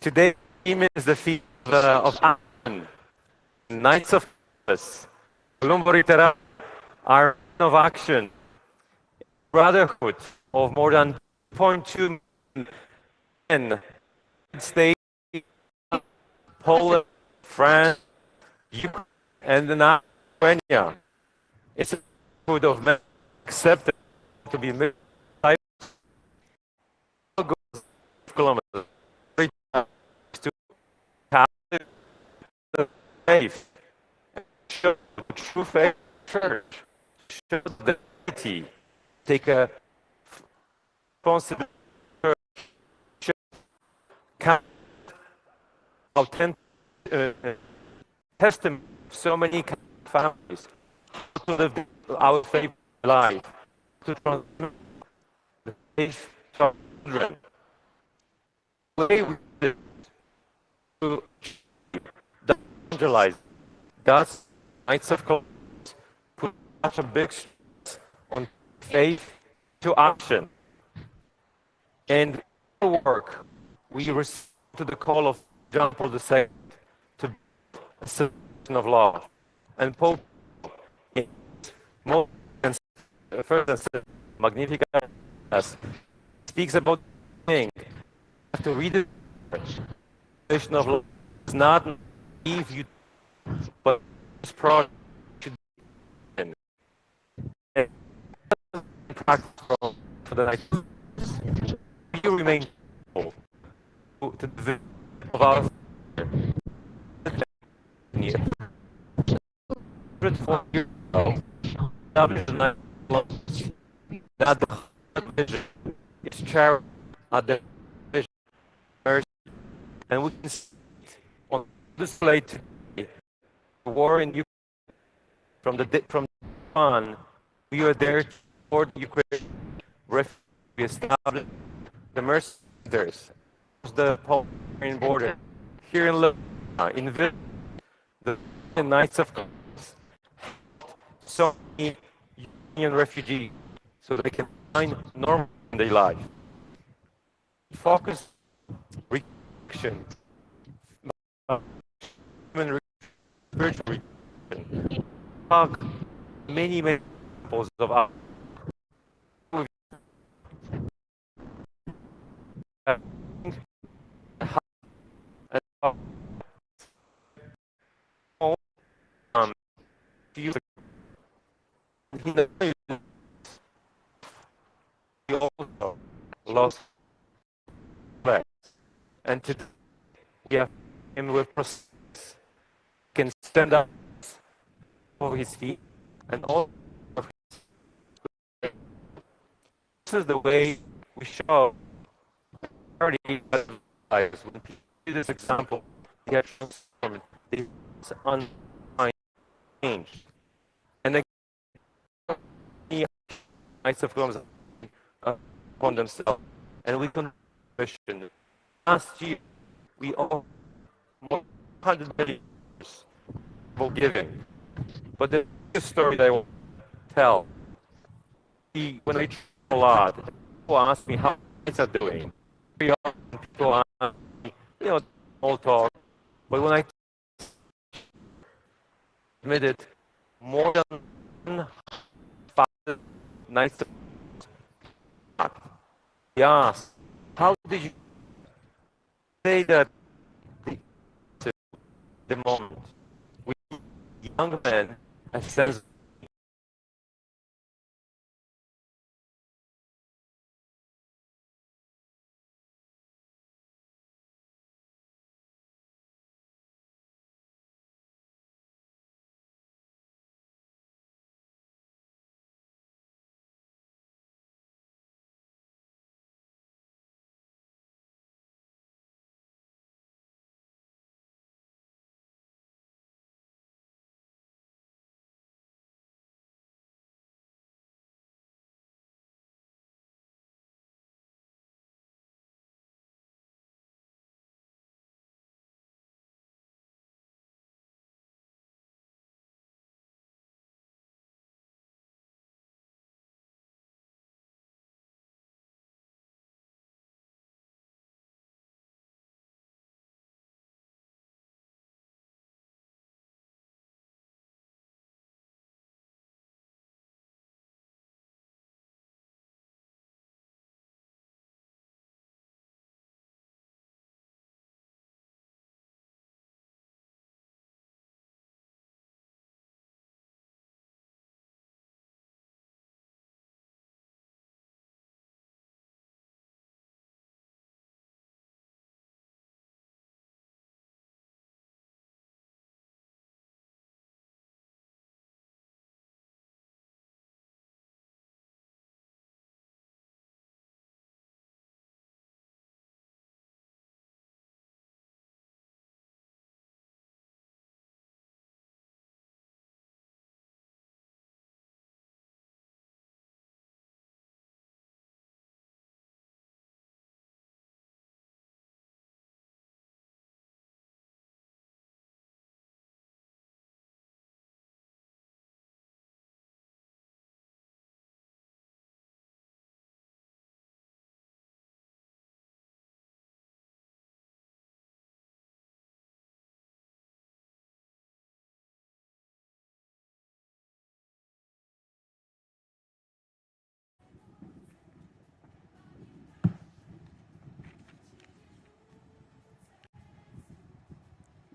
Today, theme is the theme of action, Knights of Columbus, Columbo our of action, brotherhood of more than 2.2 million states, Poland, France, Ukraine, and now Lithuania. It's a brotherhood of men accepted to be type goes Columbus to have the faith, show the true faith church, show the unity, take a responsibility, count authentic testimony of so many families to live our faith life, to transmit the faith to our children. The way we live to evangelize God's Knights of Columbus put such a big stress on faith to action. And our work, we respond to the call of John Paul II to be a citizen of law. And Pope in more than first Magnificat speaks about thing. You have to read the definition of law. It's not naive, you, but this project should be in practical for the night. We remain to the vision of our years ago, that the vision is charity at the vision, mercy, and we can see on display today the war in Ukraine from on. We are there to support Ukraine, we established the mercy centers, the Polish border here in Lebanon, in the Knights of Columbus, so many Ukrainian refugees, so they can find normal in their life. Focus, reconnection, human spiritual reconnection. Talk many examples of our also lost back, and today we have him with prosthetics, can stand up over his feet, and all of his. This is the way we show charity lives. When people see this example, they get transformed. They unchanged, and then Knights of Columbus upon themselves, and we can mission. Last year, we all more than 100 million for giving. But the story that I want to tell, when I travel a lot, people ask me how kids are doing. Very often people ask me, small talk. But when I admitted more than 5 nights, he asked, how did you say that the moment we young men a sense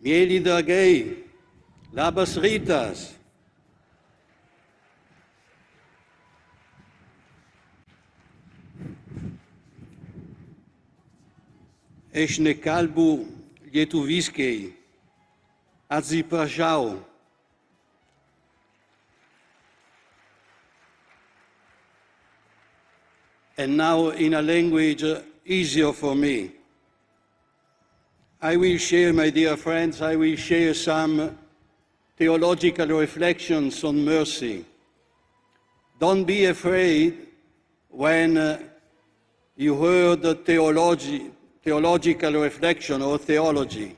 Mieli dragei, labas ritas. Ešne kalbu lietuviskei, atsiprašau. And now in a language easier for me. I will share, my dear friends, I will share some theological reflections on mercy. Don't be afraid when you heard the theological reflection or theology.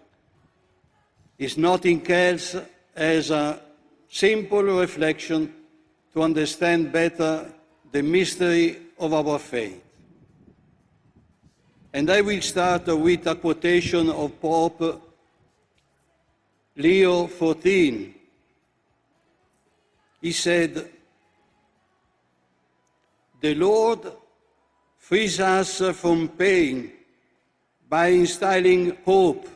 It's nothing else as a simple reflection to understand better the mystery of our faith. And I will start with a quotation of Pope Leo XIV. He said, "The Lord frees us from pain by instilling hope.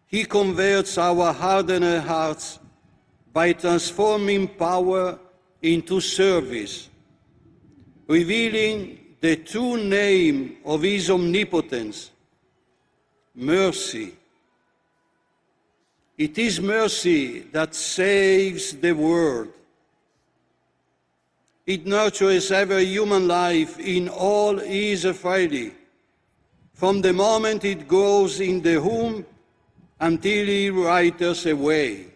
He converts our hardened hearts by transforming power into service, revealing the true name of His omnipotence, mercy. It is mercy that saves the world. It nurtures every human life in all its frailty, from the moment it grows in the womb until it withers away."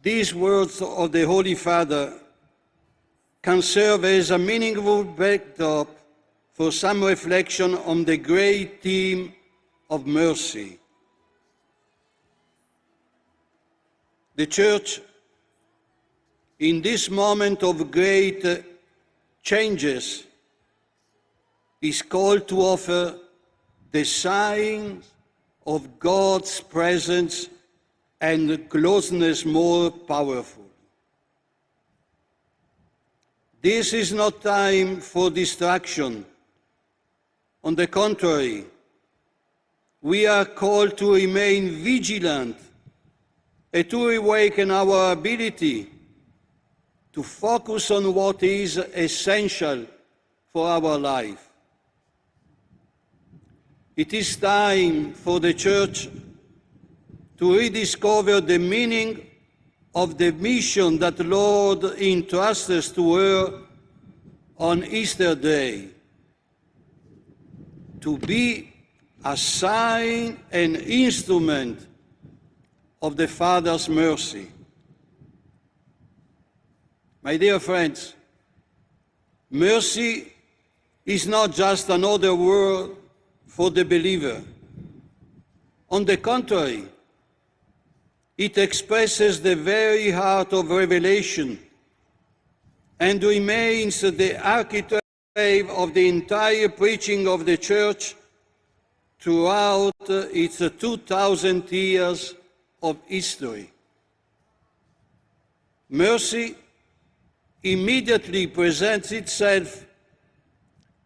These words of the Holy Father can serve as a meaningful backdrop for some reflection on the great theme of mercy. The Church, in this moment of great changes, is called to offer the signs of God's presence and closeness more powerful. This is not time for distraction. On the contrary, we are called to remain vigilant and to awaken our ability to focus on what is essential for our life. It is time for the Church to rediscover the meaning of the mission that the Lord entrusts to her on Easter Day, to be a sign and instrument of the Father's mercy. My dear friends, mercy is not just another word for the believer. On the contrary, it expresses the very heart of revelation and remains the archetype of the entire preaching of the Church throughout its 2,000 years of history. Mercy immediately presents itself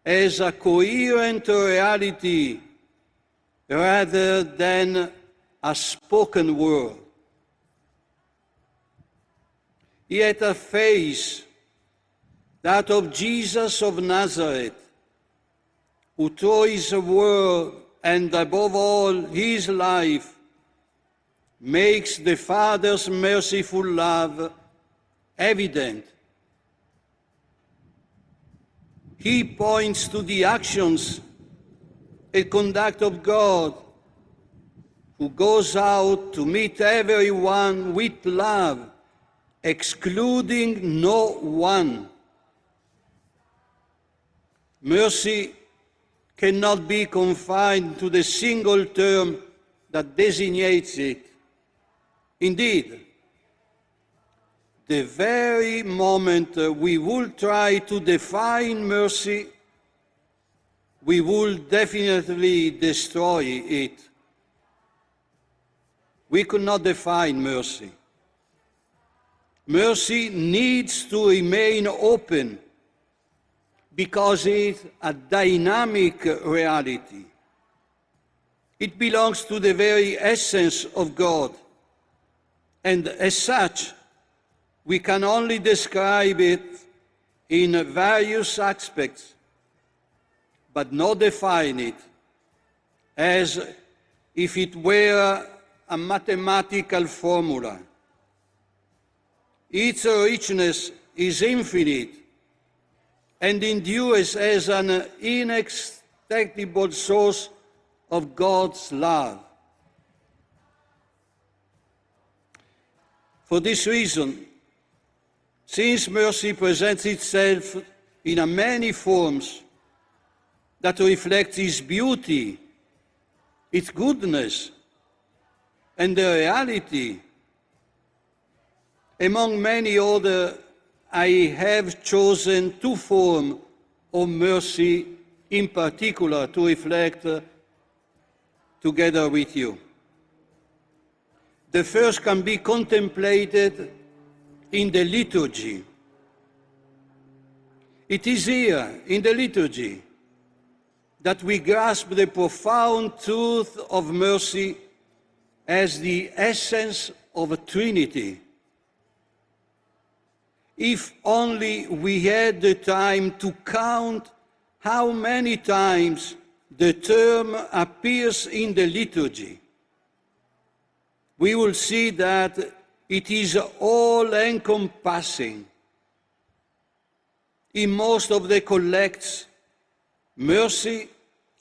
as a coherent reality rather than a spoken word. Yet a face, that of Jesus of Nazareth, who through His word and above all His life makes the Father's merciful love evident. He points to the actions and conduct of God, who goes out to meet everyone with love, excluding no one. Mercy cannot be confined to the single term that designates it. Indeed, the very moment we will try to define mercy, we will definitely destroy it. We could not define mercy. Mercy needs to remain open because it's a dynamic reality. It belongs to the very essence of God. And as such, we can only describe it in various aspects, but not define it as if it were a mathematical formula. Its richness is infinite and endures as an inexhaustible source of God's love. For this reason, since mercy presents itself in many forms that reflect its beauty, its goodness, and the reality, among many others, I have chosen two forms of mercy in particular to reflect together with you. The first can be contemplated in the liturgy. It is here, in the liturgy, that we grasp the profound truth of mercy as the essence of a Trinity. If only we had the time to count how many times the term appears in the liturgy, we will see that it is all-encompassing. In most of the collects, mercy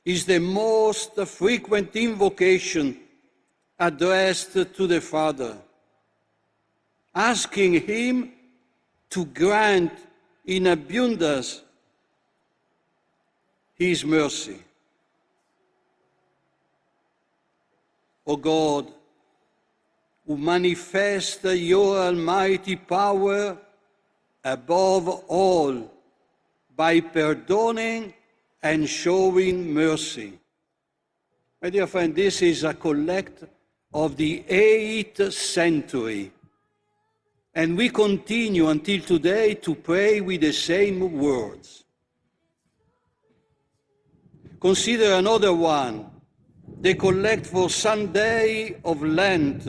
is the most frequent invocation addressed to the Father, asking Him to grant in abundance His mercy. O God, who manifest your almighty power above all by pardoning and showing mercy. My dear friend, this is a collect of the 8th century, and we continue until today to pray with the same words. Consider another one, the collect for Sunday of Lent,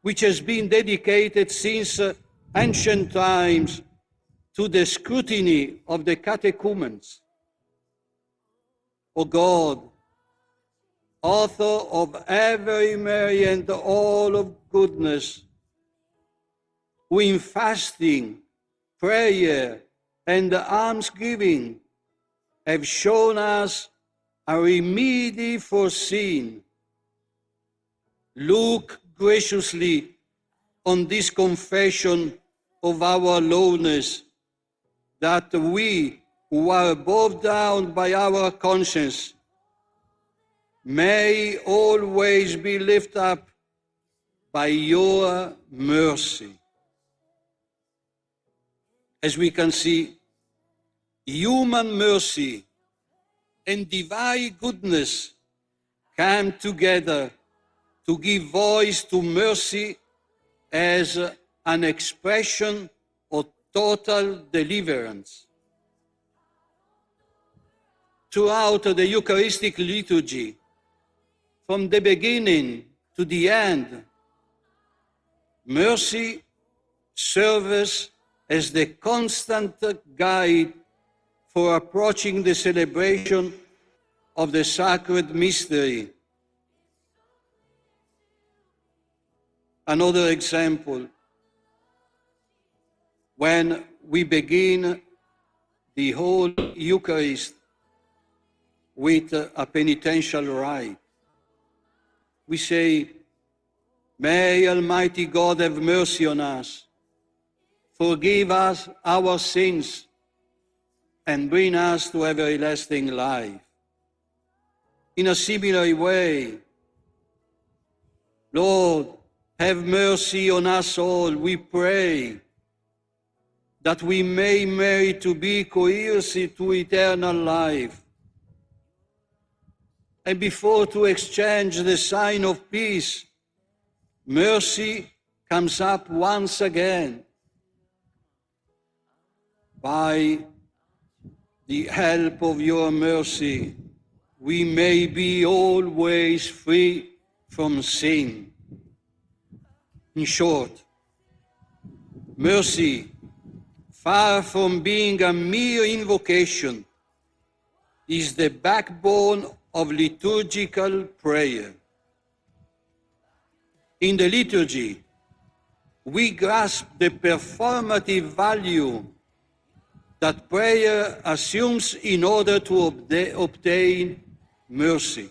which has been dedicated since ancient times to the scrutiny of the catechumens. O God, author of every merry and all of goodness, who in fasting, prayer, and almsgiving have shown us a remedy for sin, look graciously on this confession of our lowness, that we, who are bowed down by our conscience, may always be lifted up by your mercy. As we can see, human mercy and divine goodness come together to give voice to mercy as an expression of total deliverance. Throughout the Eucharistic liturgy, from the beginning to the end, mercy serves as the constant guide for approaching the celebration of the sacred mystery. Another example, when we begin the whole Eucharist with a penitential rite, we say, "May Almighty God have mercy on us, forgive us our sins, and bring us to everlasting life." In a similar way, Lord, have mercy on us all, we pray, that we may merit to be coerced to eternal life. And before to exchange the sign of peace, mercy comes up once again. By the help of your mercy, we may be always free from sin. In short, mercy, far from being a mere invocation, is the backbone of liturgical prayer. In the liturgy, we grasp the performative value that prayer assumes in order to obtain mercy.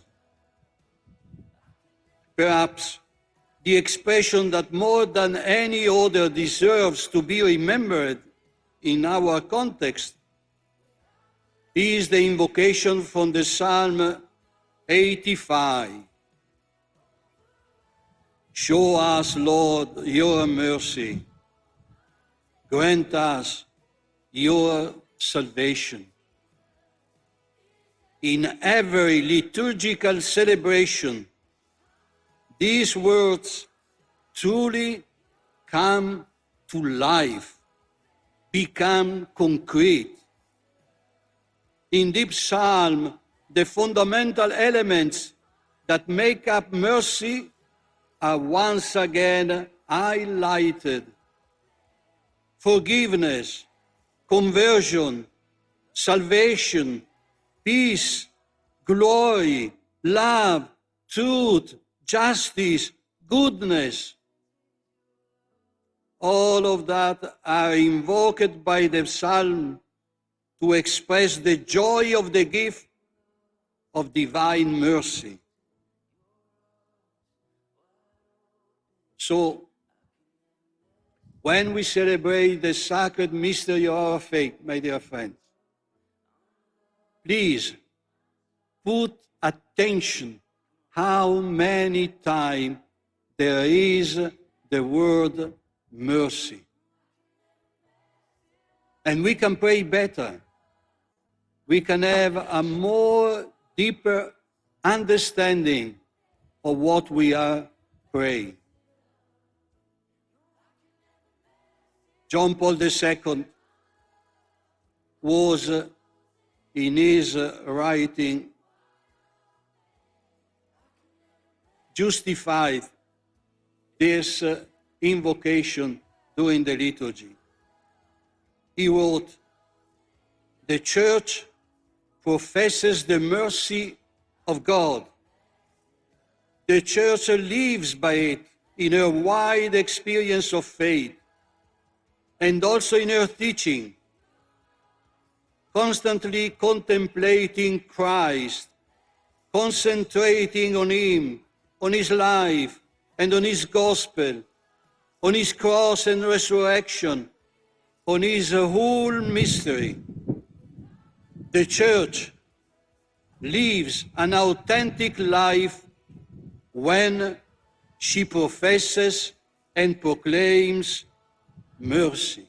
Perhaps the expression that more than any other deserves to be remembered in our context is the invocation from the Psalm 85. Show us, Lord, your mercy. Grant us your salvation. In every liturgical celebration, these words truly come to life, become concrete. In this psalm, the fundamental elements that make up mercy are once again highlighted. Forgiveness, conversion, salvation, peace, glory, love, truth, justice, goodness. All of that are invoked by the psalm to express the joy of the gift of divine mercy. So, when we celebrate the sacred mystery of our faith, my dear friends, please put attention how many times there is the word mercy. And we can pray better. We can have a more deeper understanding of what we are praying. John Paul II was, in his writing, justified this invocation during the liturgy. He wrote, "The Church professes the mercy of God. The Church lives by it in her wide experience of faith and also in her teaching, constantly contemplating Christ, concentrating on Him, on His life and on His gospel, on His cross and resurrection, on His whole mystery. The Church lives an authentic life when she professes and proclaims mercy."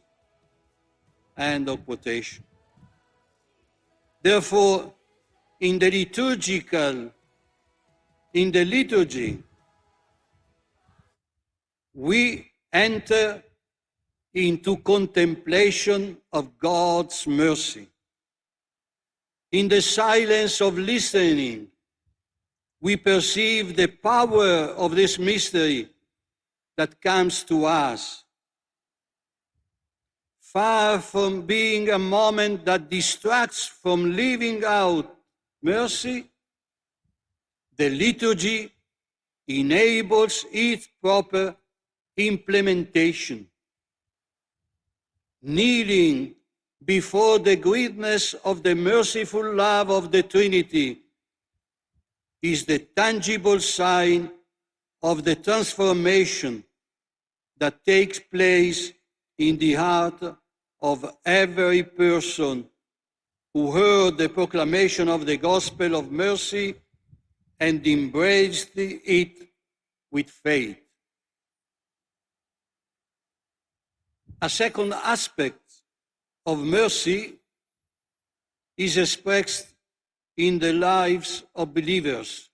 End of quotation. Therefore, in the liturgy, we enter into contemplation of God's mercy. In the silence of listening, we perceive the power of this mystery that comes to us. Far from being a moment that distracts from living out mercy, the liturgy enables its proper implementation. Kneeling before the greatness of the merciful love of the Trinity is the tangible sign of the transformation that takes place in the heart of every person who heard the proclamation of the gospel of mercy and embraced it with faith. A second aspect of mercy is expressed in the lives of believers.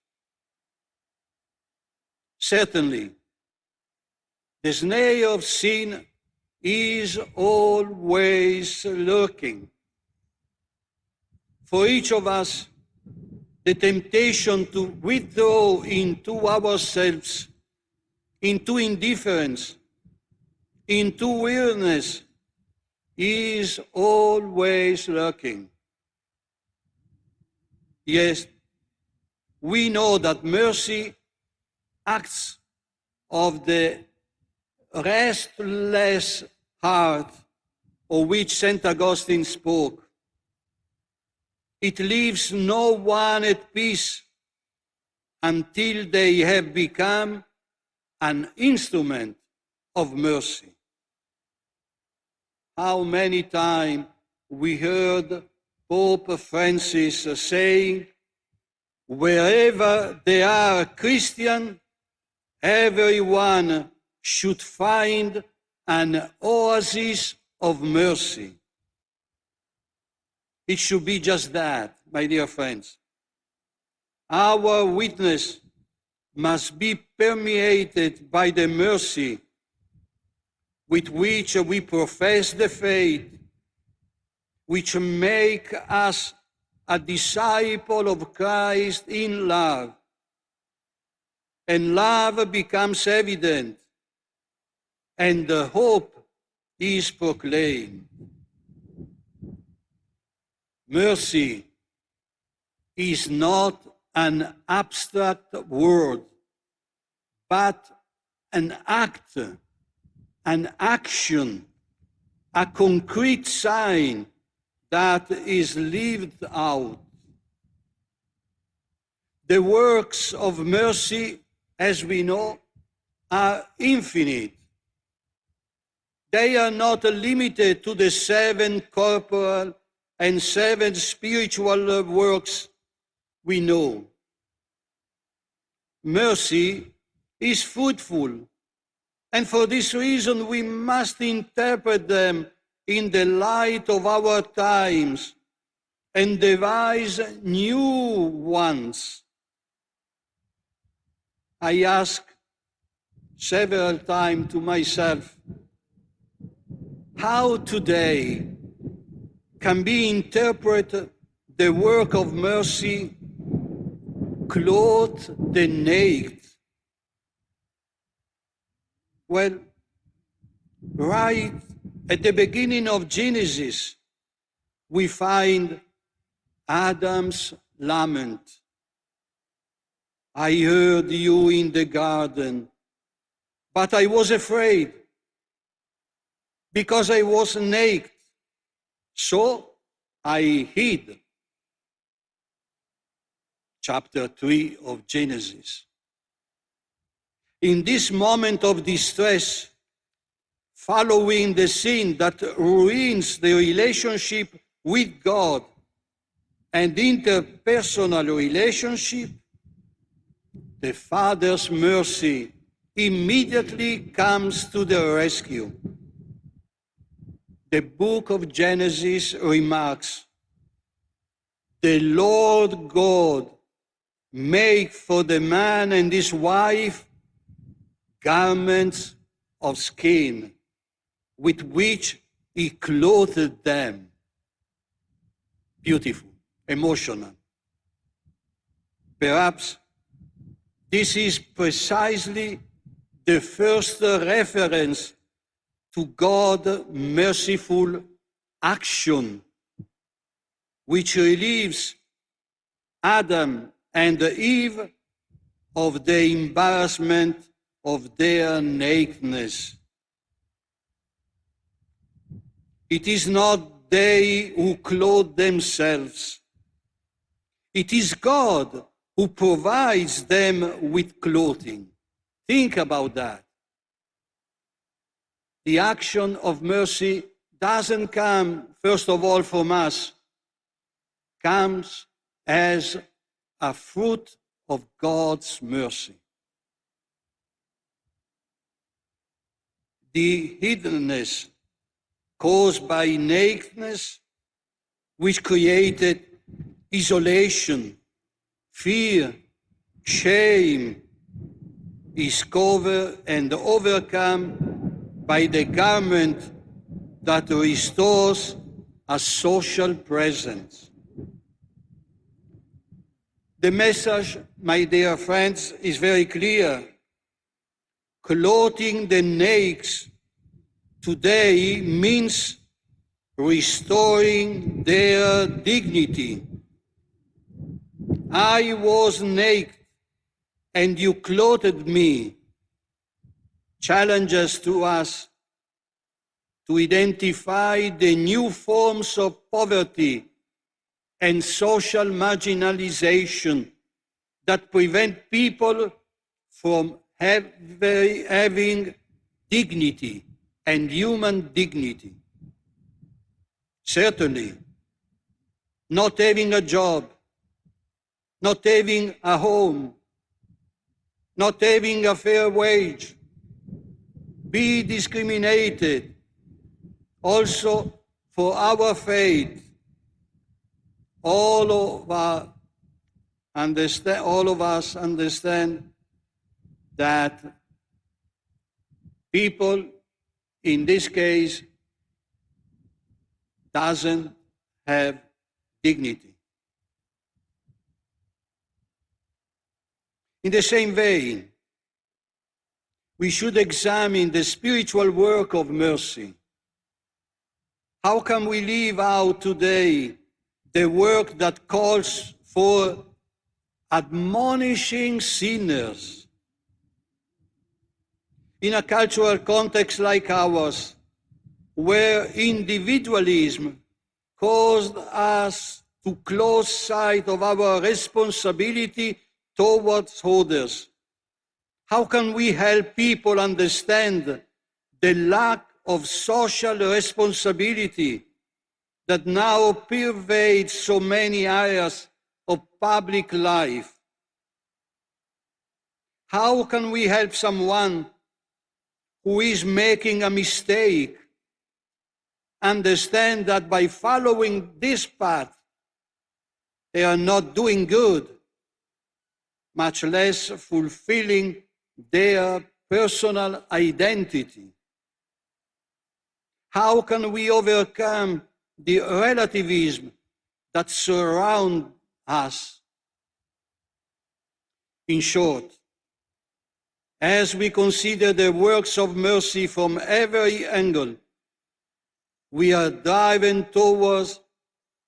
Certainly, the snare of sin is always lurking. For each of us, the temptation to withdraw into ourselves, into indifference, into weariness, is always lurking. Yes, we know that mercy acts of the restless heart of which St. Augustine spoke. It leaves no one at peace until they have become an instrument of mercy. How many times we heard Pope Francis saying, wherever there are Christians, everyone should find an oasis of mercy. It should be just that, my dear friends. Our witness must be permeated by the mercy with which we profess the faith, which make us a disciple of Christ in love. And love becomes evident, and the hope is proclaimed. Mercy is not an abstract word, but an act, an action, a concrete sign that is lived out. The works of mercy, as we know, are infinite. They are not limited to the 7 corporal and 7 spiritual works we know. Mercy is fruitful, and for this reason we must interpret them in the light of our times and devise new ones. I ask several times to myself, how today can be interpreted the work of mercy, clothe the naked? Well, right at the beginning of Genesis, we find Adam's lament. I heard you in the garden, but I was afraid because I was naked, so I hid. Chapter 3 of Genesis. In this moment of distress, following the sin that ruins the relationship with God and interpersonal relationship, the Father's mercy immediately comes to the rescue. The book of Genesis remarks, the Lord God made for the man and his wife garments of skin with which he clothed them. Beautiful, emotional. Perhaps this is precisely the first reference to God's merciful action, which relieves Adam and Eve of the embarrassment of their nakedness. It is not they who clothe themselves. It is God who provides them with clothing. Think about that. The action of mercy doesn't come, first of all, from us. Comes as a fruit of God's mercy. The hiddenness caused by nakedness, which created isolation, fear, shame, is covered and overcome by the garment that restores a social presence. The message, my dear friends, is very clear. Clothing the naked today means restoring their dignity. I was naked and you clothed me. Challenges to us to identify the new forms of poverty and social marginalization that prevent people from having dignity and human dignity. Certainly, not having a job, not having a home, not having a fair wage, be discriminated also for our faith. All of us understand that people in this case doesn't have dignity. In the same vein, we should examine the spiritual work of mercy. How can we live out today the work that calls for admonishing sinners? In a cultural context like ours, where individualism caused us to close sight of our responsibility towards others, how can we help people understand the lack of social responsibility that now pervades so many areas of public life? How can we help someone who is making a mistake understand that by following this path, they are not doing good, much less fulfilling their personal identity? How can we overcome the relativism that surrounds us? In short, as we consider the works of mercy from every angle, we are driving towards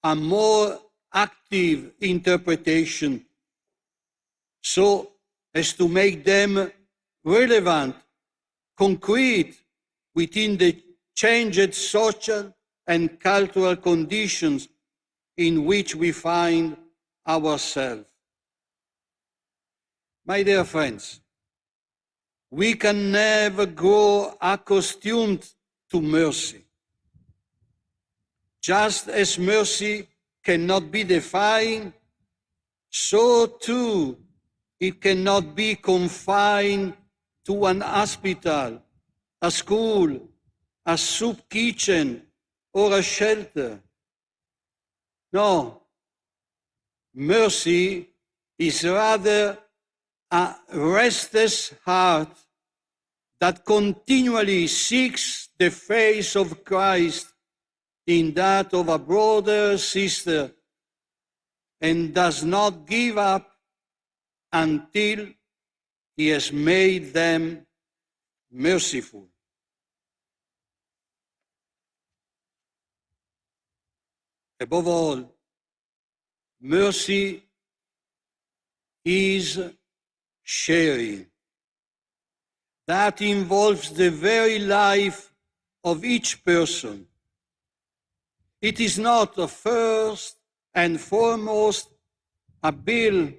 a more active interpretation so as to make them relevant, concrete within the changed social and cultural conditions in which we find ourselves. My dear friends, we can never grow accustomed to mercy. Just as mercy cannot be defined, so too it cannot be confined to an hospital, a school, a soup kitchen, or a shelter. No, mercy is rather a restless heart that continually seeks the face of Christ in that of a brother or sister and does not give up until he has made them merciful. Above all, mercy is sharing. That involves the very life of each person. It is not first and foremost a bill,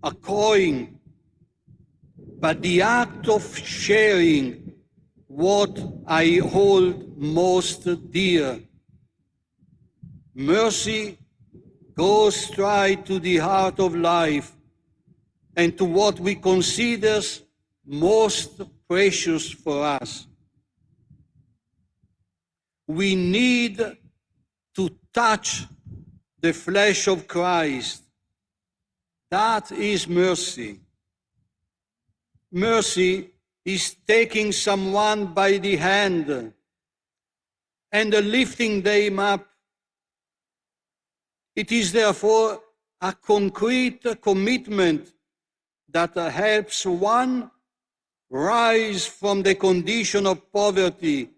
a coin, but the act of sharing what I hold most dear. Mercy goes straight to the heart of life and to what we consider most precious for us. We need to touch the flesh of Christ. That is mercy. Mercy is taking someone by the hand and lifting them up. It is therefore a concrete commitment that helps one rise from the condition of poverty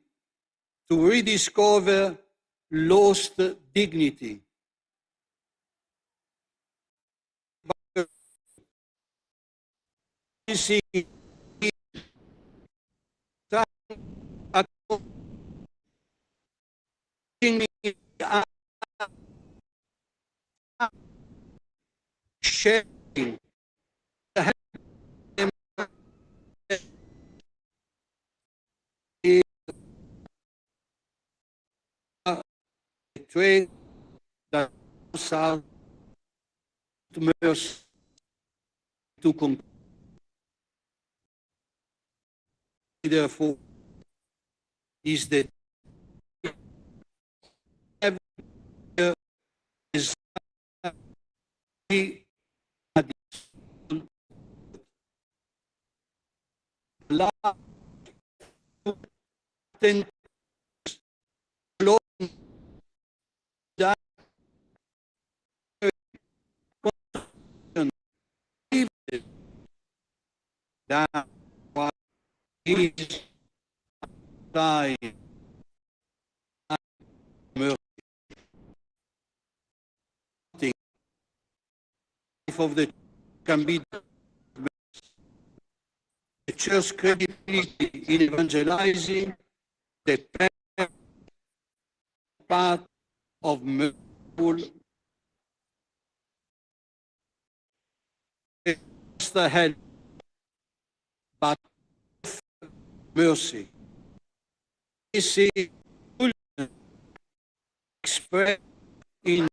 to rediscover lost dignity. See, sharing the trade that South mercy to conclude. Therefore, is that is that what is dying mercy of the can be the church credibility in evangelizing the path of merciful the help, but mercy. This is expressed in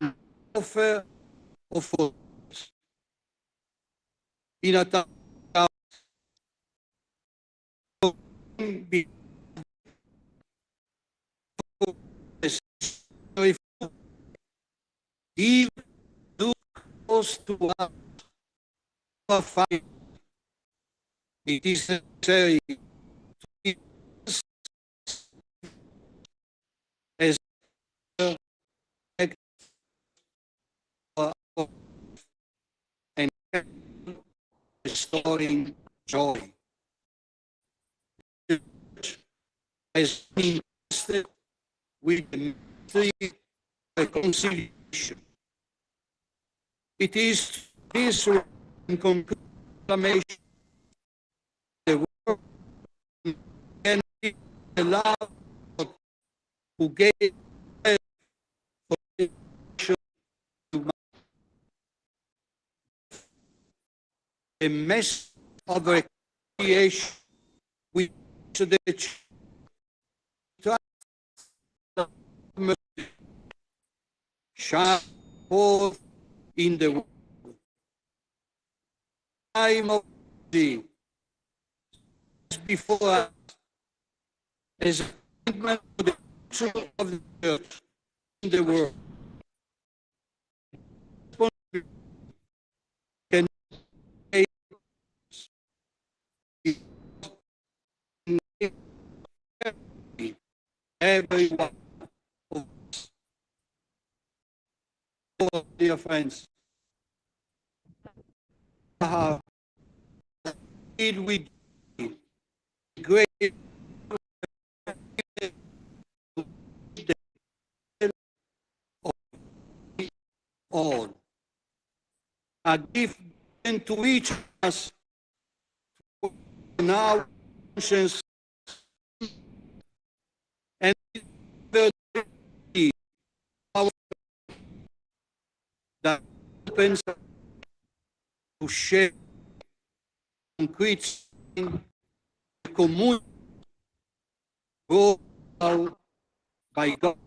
offer of forgiveness. In a time even do close to our fight, it is necessary to be as and restoring joy. The church has been invested with the ministry of reconciliation. It is this proclamation the world can be allowed who gave for the nation to a message of reconciliation with the church shine forth in the world. Time of the before us as a commitment to the future of the church in the world. Can everyone of us, dear friends, it with great all a gift given to each of us now conscience and our that opens to share concrete common brought out by God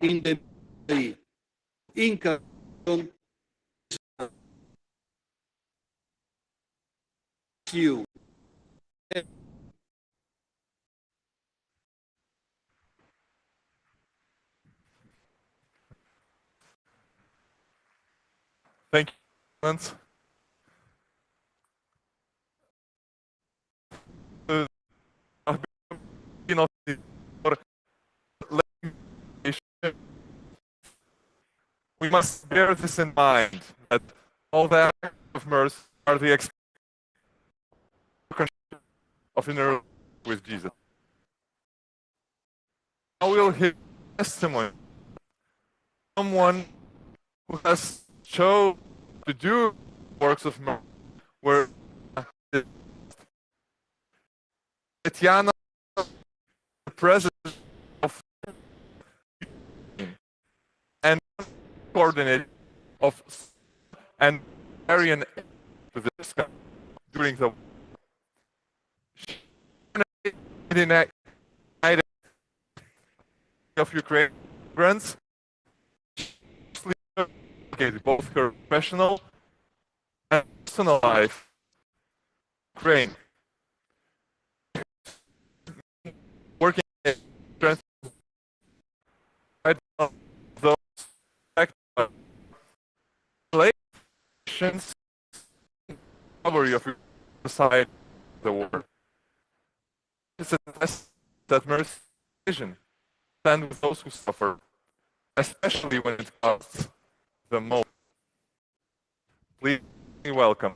in the incarnation you. Thank you. Comments? we must bear this in mind, that all the acts of mercy are the expression of inner relationship with Jesus. How will his testimony, someone who has chosen to do works of mercy, where Tatiana, the president of and coordinator of and Aryan during the United of Ukraine grants, both her professional and personal life, Ukraine, working in those relations, recovery of society, the war. It's a test that mercy vision stand with those who suffer, especially when it costs the most. Please welcome.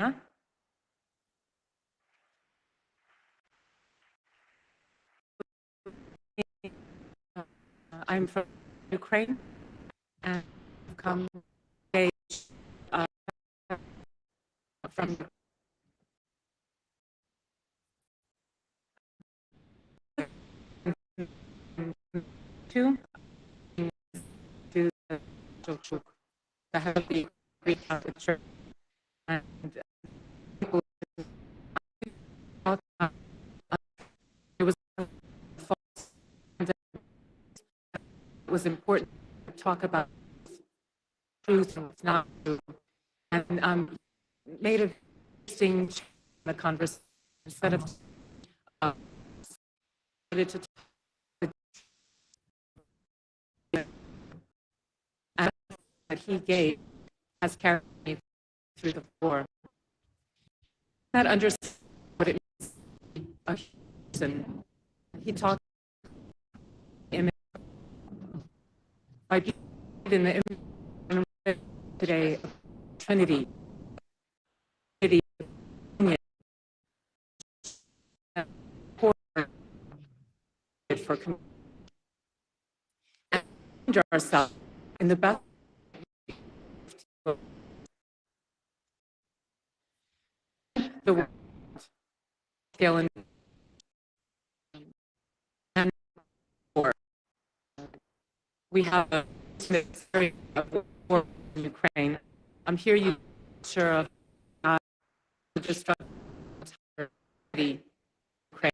Huh? I'm from Ukraine and I've come today from to the heavily recounted church, and people thought it was false, and that it was important to talk about truth and what's not true, and made an interesting change in the conversation. Instead of started to talk and that he gave has carried me through the war. That understands what it means to be a person. He talked image by being in the image today of Trinity. For and ourselves in the best the world scale and war. We have a history of war in Ukraine. I'm here you sure of the destruction of the Ukraine.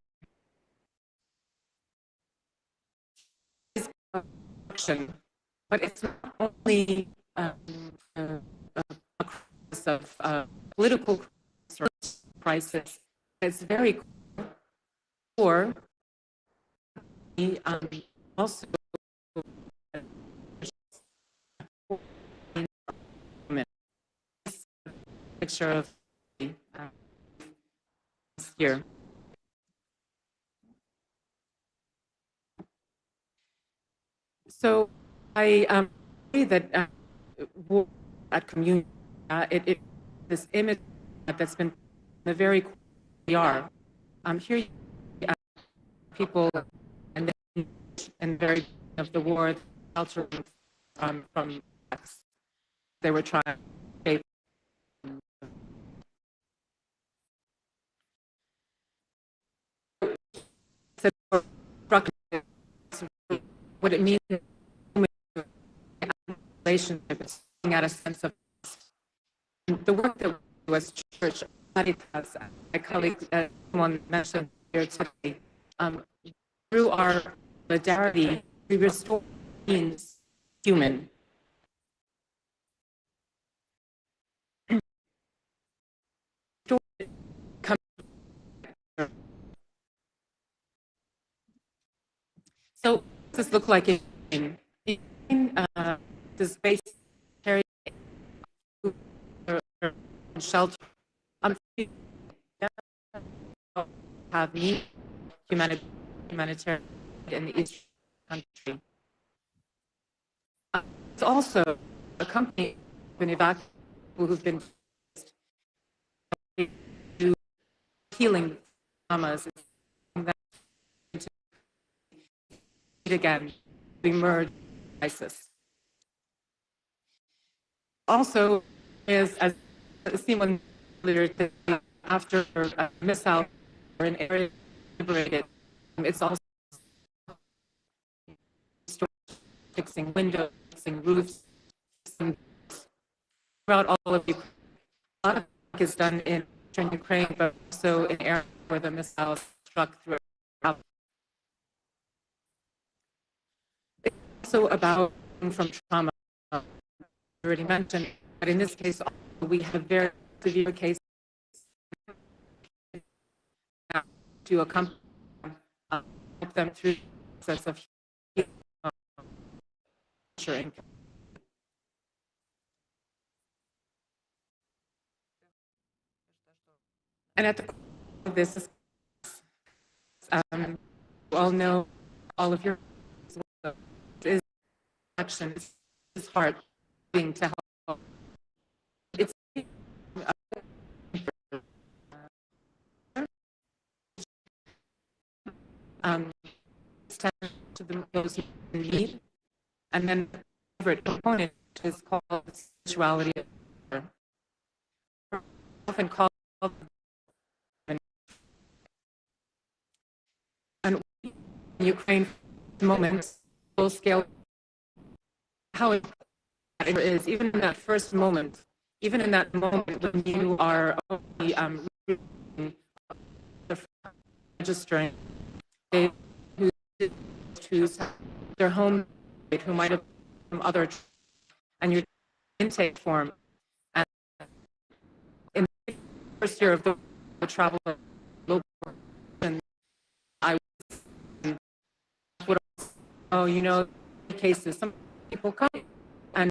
But it's not only a crisis of political crisis. It's very core. Also, picture of here. So I say that at communion, this image that's been the very core we are. Here, people and the very of the war, culture from they were trying to shape. What it means relationship is at a sense of the work that we do as church. My colleague, someone mentioned here today, through our solidarity, we restore beings human. So what does this look like in this space shelter. Have need humanitarian in the East country. It's also a company been evacuated who've been healing traumas again, the emerge crisis. Also, as Simon earlier, after a missile or an area liberated, it's also fixing windows, fixing roofs, throughout all of Ukraine. A lot of work is done in Ukraine, but also in areas where the missiles struck through. It's also about from trauma. I already mentioned, but in this case, we have very severe cases to accompany help them through the process of healing. And at the core of this, you all know, all of your is action, is heart being to help. It's to those who need, and then the favorite component is called sexuality. Often called and in Ukraine moments full scale how it is even in that first moment, even in that moment when you are registering they choose their home who might have from other and your intake form and in the first year of the travel and I would you know cases some people come and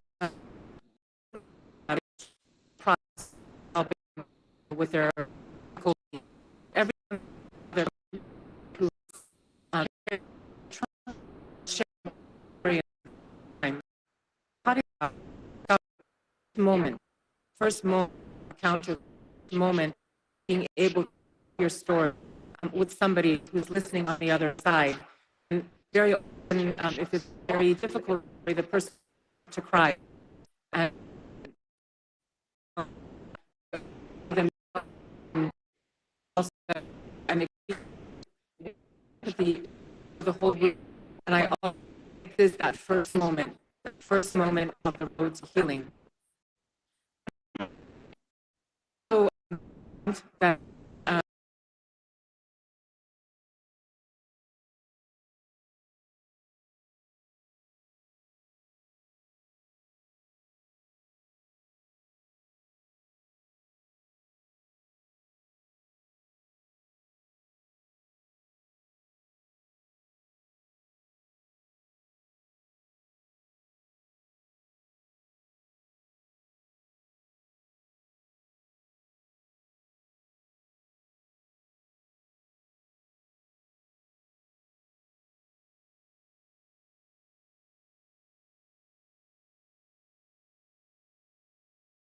with their everyone who moment, first moment, encounter moment, being able to your story with somebody who's listening on the other side. And very often, if it's very difficult for the person to cry, and also, and the whole group, and I always is that first moment, the first moment of the road to healing. So that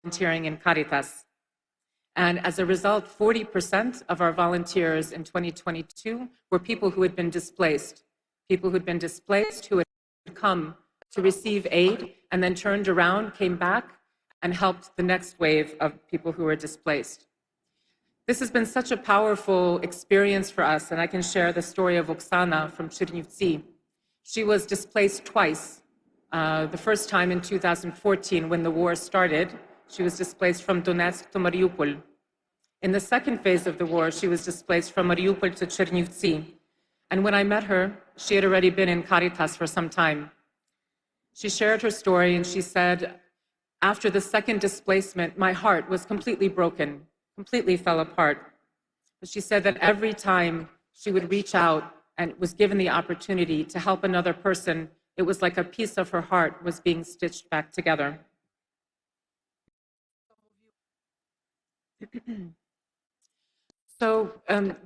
volunteering in Caritas. And as a result, 40% of our volunteers in 2022 were people who had been displaced, who had come to receive aid and then turned around, came back, and helped the next wave of people who were displaced. This has been such a powerful experience for us, and I can share the story of Oksana from Chernivtsi. She was displaced twice. The first time in 2014 when the war started, she was displaced from Donetsk to Mariupol. In the second phase of the war, she was displaced from Mariupol to Chernivtsi. And when I met her, she had already been in Caritas for some time. She shared her story and she said, after the second displacement, my heart was completely broken, completely fell apart. But she said that every time she would reach out and was given the opportunity to help another person, it was like a piece of her heart was being stitched back together. So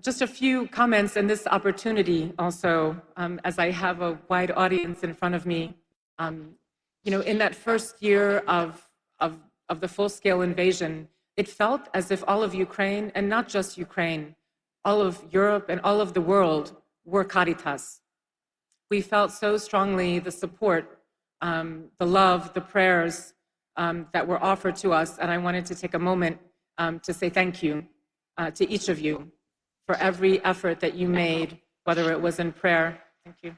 just a few comments and this opportunity also, as I have a wide audience in front of me. In that first year of the full-scale invasion, it felt as if all of Ukraine, and not just Ukraine, all of Europe and all of the world were Caritas. We felt so strongly the support, the love, the prayers that were offered to us, and I wanted to take a moment to say thank you to each of you for every effort that you made, whether it was in prayer. Thank you.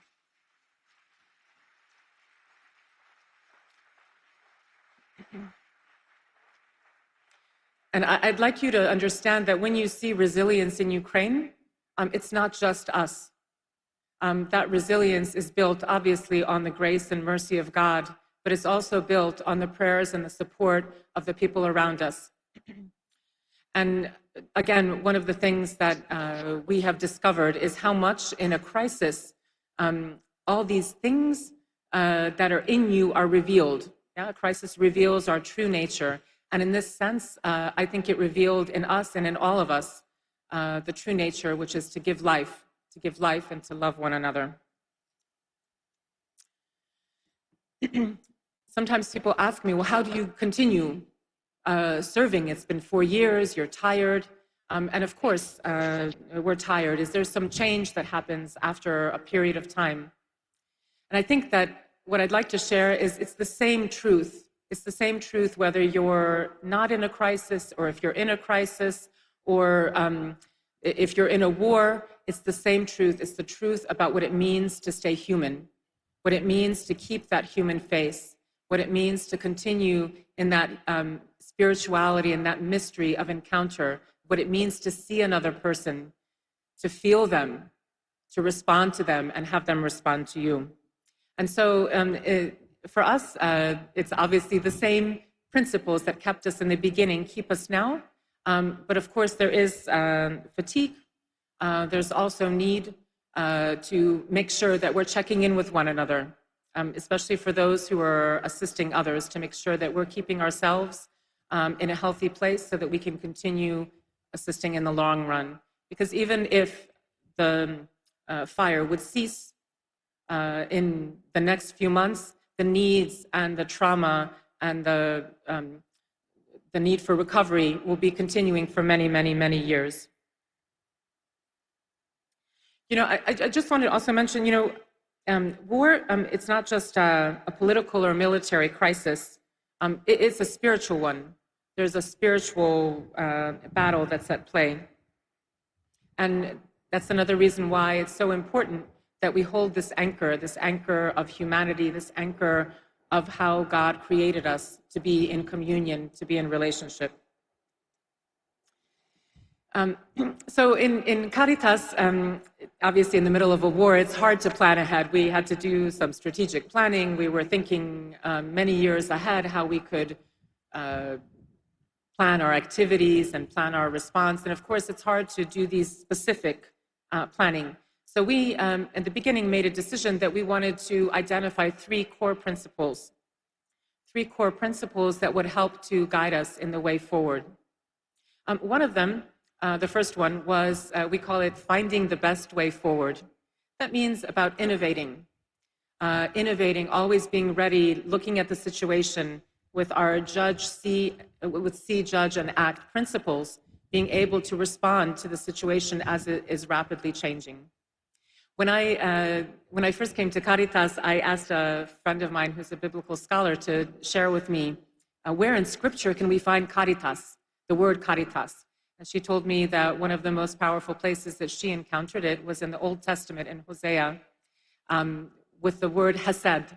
And I'd like you to understand that when you see resilience in Ukraine, it's not just us. That resilience is built obviously on the grace and mercy of God, but it's also built on the prayers and the support of the people around us. And again, one of the things that we have discovered is how much in a crisis, all these things that are in you are revealed. Yeah, a crisis reveals our true nature. And in this sense, I think it revealed in us and in all of us the true nature, which is to give life and to love one another. Sometimes people ask me, well, how do you continue serving? It's been 4 years, you're tired. And of course, we're tired. Is there some change that happens after a period of time? And I think that what I'd like to share is it's the same truth. It's the same truth whether you're not in a crisis or if you're in a crisis or if you're in a war, it's the same truth. It's the truth about what it means to stay human, what it means to keep that human face, what it means to continue in that spirituality and that mystery of encounter, what it means to see another person, to feel them, to respond to them, and have them respond to you. And so for us, it's obviously the same principles that kept us in the beginning keep us now. But of course, there is fatigue. There's also need to make sure that we're checking in with one another, especially for those who are assisting others, to make sure that we're keeping ourselves in a healthy place so that we can continue assisting in the long run. Because even if the fire would cease in the next few months, the needs and the trauma and the need for recovery will be continuing for many, many, many years. I just wanted to also mention, war, it's not just a political or military crisis. It's a spiritual one. There's a spiritual battle that's at play. And that's another reason why it's so important that we hold this anchor of humanity, this anchor of how God created us to be in communion, to be in relationship. So in Caritas, obviously in the middle of a war, it's hard to plan ahead. We had to do some strategic planning. We were thinking many years ahead how we could plan our activities and plan our response. And of course, it's hard to do these specific planning. So we, at the beginning, made a decision that we wanted to identify three core principles that would help to guide us in the way forward. One of them, the first one, was, we call it finding the best way forward. That means about innovating, always being ready, looking at the situation with our see, judge, and act principles, being able to respond to the situation as it is rapidly changing. When I first came to Caritas, I asked a friend of mine who's a biblical scholar to share with me where in Scripture can we find caritas, the word caritas. And she told me that one of the most powerful places that she encountered it was in the Old Testament in Hosea with the word hesed.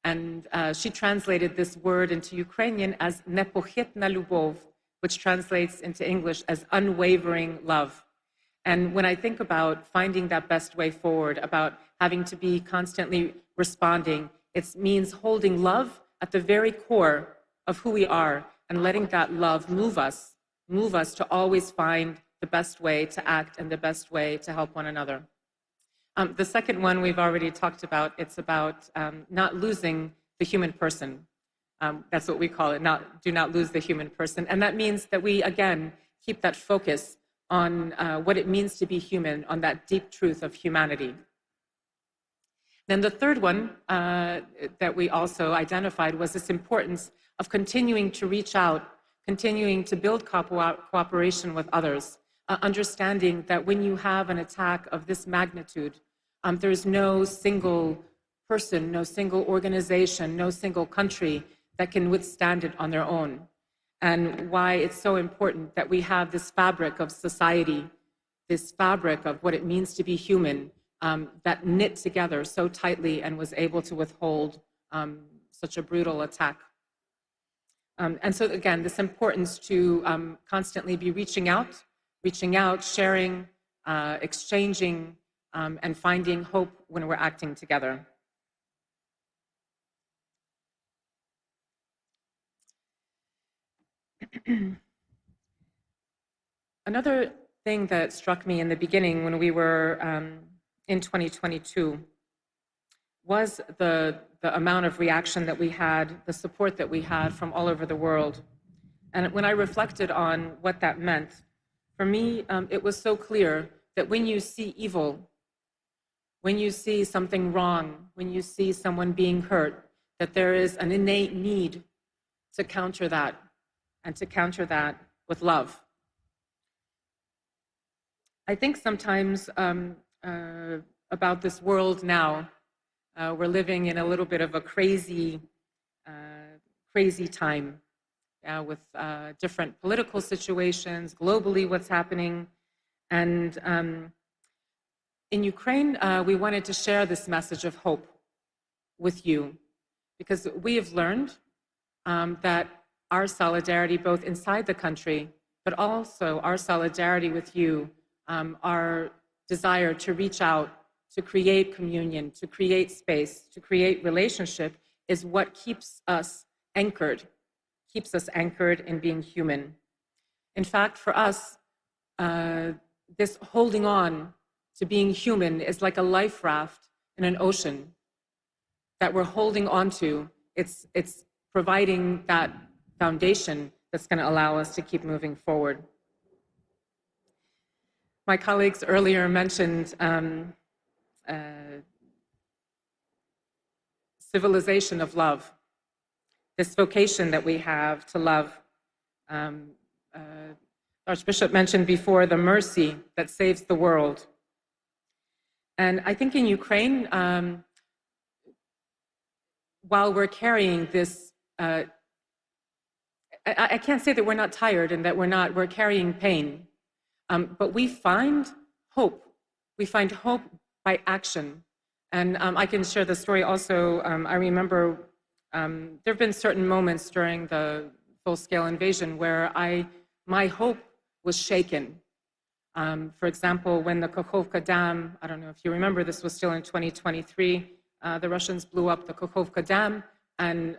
And she translated this word into Ukrainian as nepochitna lubov, which translates into English as unwavering love. And when I think about finding that best way forward, about having to be constantly responding, it means holding love at the very core of who we are and letting that love move us to always find the best way to act and the best way to help one another. The second one we've already talked about. It's about not losing the human person. That's what we call it, do not lose the human person. And that means that we, again, keep that focus on what it means to be human, on that deep truth of humanity. Then the third one that we also identified was this importance of continuing to reach out, continuing to build cooperation with others, understanding that when you have an attack of this magnitude, there's no single person, no single organization, no single country that can withstand it on their own. And why it's so important that we have this fabric of society, this fabric of what it means to be human, that knit together so tightly and was able to withhold such a brutal attack. And so again, this importance to constantly be reaching out, sharing, exchanging, and finding hope when we're acting together. Another thing that struck me in the beginning when we were in 2022 was the amount of reaction that we had, the support that we had from all over the world. And when I reflected on what that meant, for me, it was so clear that when you see evil, when you see something wrong, when you see someone being hurt, that there is an innate need to counter that, and to counter that with love. I think sometimes about this world now, we're living in a little bit of a crazy time with different political situations, globally what's happening. And in Ukraine, we wanted to share this message of hope with you, because we have learned that our solidarity, both inside the country, but also our solidarity with you, our desire to reach out, to create communion, to create space, to create relationship, is what keeps us anchored in being human. In fact, for us, this holding on to being human is like a life raft in an ocean that we're holding on to. It's providing that foundation that's going to allow us to keep moving forward. My colleagues earlier mentioned civilization of love, this vocation that we have to love. Archbishop mentioned before the mercy that saves the world. And I think in Ukraine, while we're carrying this, I can't say that we're not tired and that we're carrying pain, but we find hope. We find hope by action. And I can share the story also. I remember there have been certain moments during the full-scale invasion where my hope was shaken. For example, when the Kakhovka Dam, I don't know if you remember, this was still in 2023, the Russians blew up the Kakhovka Dam and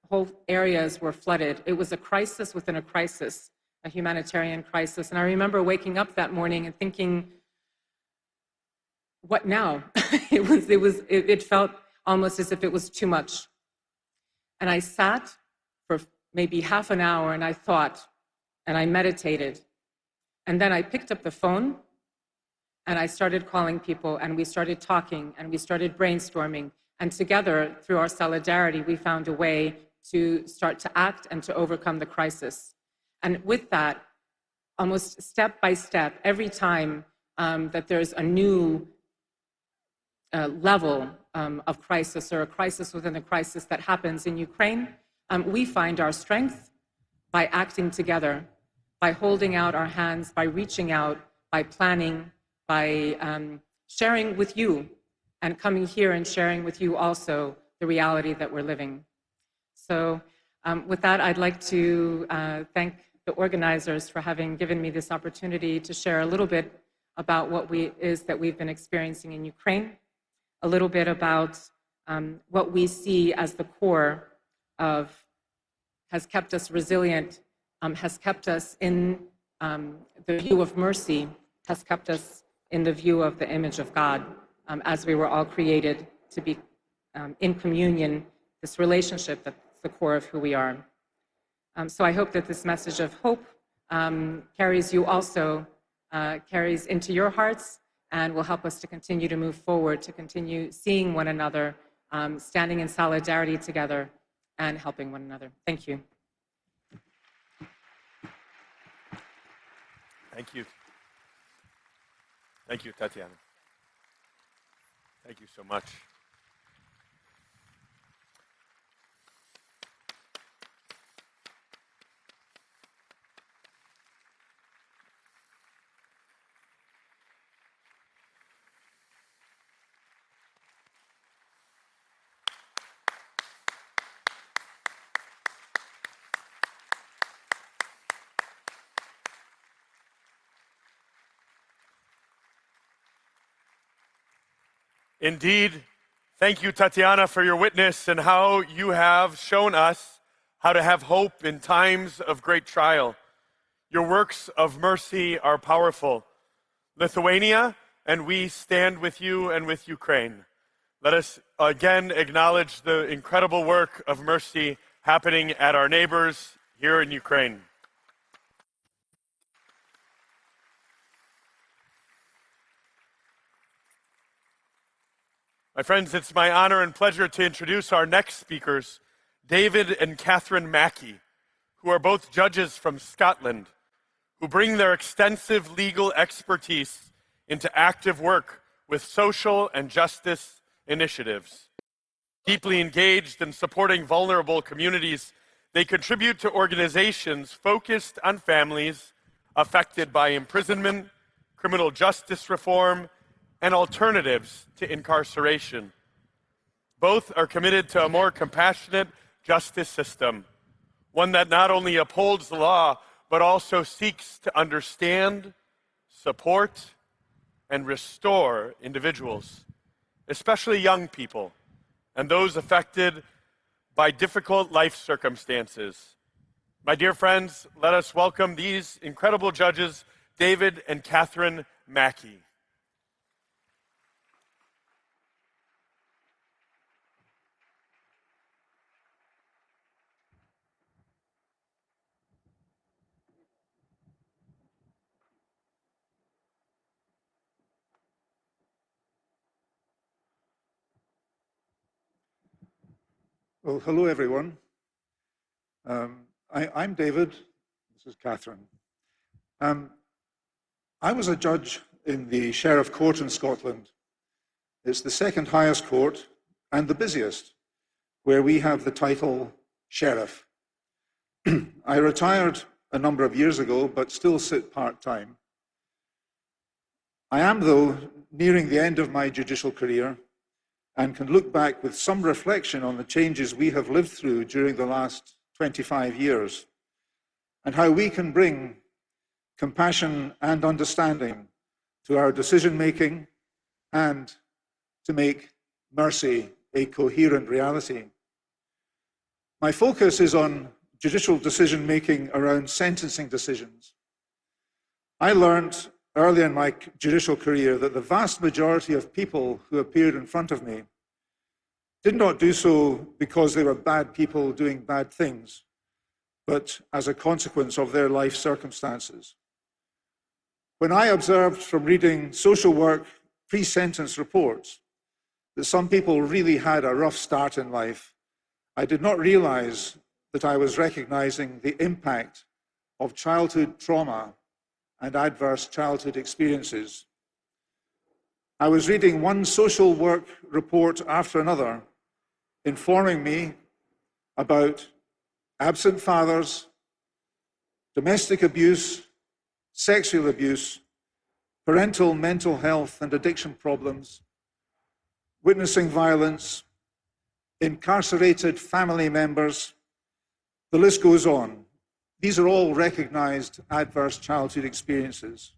whole areas were flooded. It was a crisis within a crisis, a humanitarian crisis. And I remember waking up that morning and thinking, what now? It felt almost as if it was too much. And I sat for maybe half an hour and I thought, and I meditated. And then I picked up the phone and I started calling people, and we started talking and we started brainstorming. And together, through our solidarity, we found a way to start to act and to overcome the crisis. And with that, almost step by step, every time that there's a new level of crisis or a crisis within a crisis that happens in Ukraine, we find our strength by acting together, by holding out our hands, by reaching out, by planning, by sharing with you, and coming here and sharing with you also the reality that we're living. So with that, I'd like to thank the organizers for having given me this opportunity to share a little bit about what that we've been experiencing in Ukraine, a little bit about what we see as the core of has kept us resilient, has kept us in the view of mercy, has kept us in the view of the image of God, as we were all created to be in communion, this relationship that's the core of who we are. So I hope that this message of hope carries you also, carries into your hearts, and will help us to continue to move forward, to continue seeing one another, standing in solidarity together, and helping one another. Thank you. Thank you. Thank you, Tatiana. Thank you so much. Indeed, thank you, Tatiana, for your witness and how you have shown us how to have hope in times of great trial. Your works of mercy are powerful. Lithuania, and we stand with you and with Ukraine. Let us again acknowledge the incredible work of mercy happening at our neighbors here in Ukraine. My friends, it's my honor and pleasure to introduce our next speakers, David and Catherine Mackey, who are both judges from Scotland, who bring their extensive legal expertise into active work with social and justice initiatives. Deeply engaged in supporting vulnerable communities, they contribute to organizations focused on families affected by imprisonment, criminal justice reform, and alternatives to incarceration. Both are committed to a more compassionate justice system, one that not only upholds the law, but also seeks to understand, support, and restore individuals, especially young people and those affected by difficult life circumstances. My dear friends, let us welcome these incredible judges, David and Catherine Mackey. Well, hello, everyone. I'm David. This is Catherine. I was a judge in the Sheriff Court in Scotland. It's the second highest court and the busiest, where we have the title Sheriff. I retired a number of years ago, but still sit part-time. I am, though, nearing the end of my judicial career, and can look back with some reflection on the changes we have lived through during the last 25 years, and how we can bring compassion and understanding to our decision-making and to make mercy a coherent reality. My focus is on judicial decision-making around sentencing decisions. I learned early in my judicial career that the vast majority of people who appeared in front of me did not do so because they were bad people doing bad things, but as a consequence of their life circumstances. When I observed from reading social work pre-sentence reports that some people really had a rough start in life, I did not realize that I was recognizing the impact of childhood trauma and adverse childhood experiences. I was reading one social work report after another, informing me about absent fathers, domestic abuse, sexual abuse, parental mental health and addiction problems, witnessing violence, incarcerated family members. The list goes on. These are all recognized adverse childhood experiences.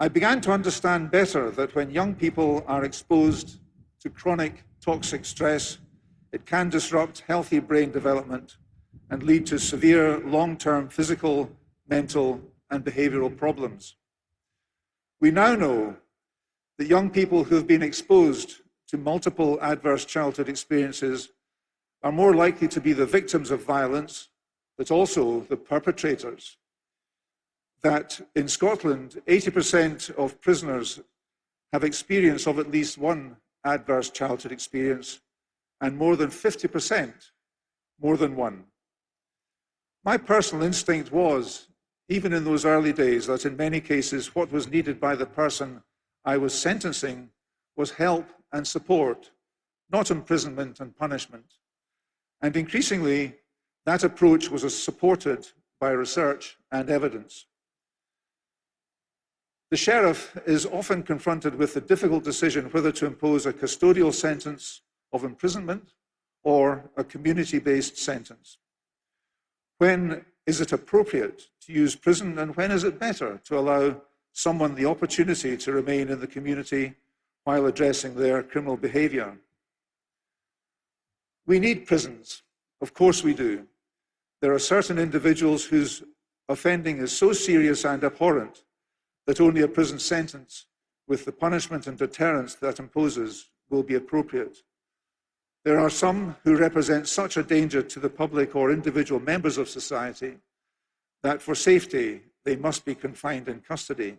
I began to understand better that when young people are exposed to chronic toxic stress, it can disrupt healthy brain development and lead to severe long-term physical, mental, and behavioral problems. We now know that young people who have been exposed to multiple adverse childhood experiences are more likely to be the victims of violence, but also the perpetrators. That in Scotland, 80% of prisoners have experience of at least one adverse childhood experience, and more than 50% more than one. My personal instinct was, even in those early days, that in many cases what was needed by the person I was sentencing was help and support, not imprisonment and punishment. And increasingly, that approach was supported by research and evidence. The sheriff is often confronted with the difficult decision whether to impose a custodial sentence of imprisonment or a community-based sentence. When is it appropriate to use prison, and when is it better to allow someone the opportunity to remain in the community while addressing their criminal behavior? We need prisons. Of course we do. There are certain individuals whose offending is so serious and abhorrent that only a prison sentence with the punishment and deterrence that imposes will be appropriate. There are some who represent such a danger to the public or individual members of society that for safety they must be confined in custody.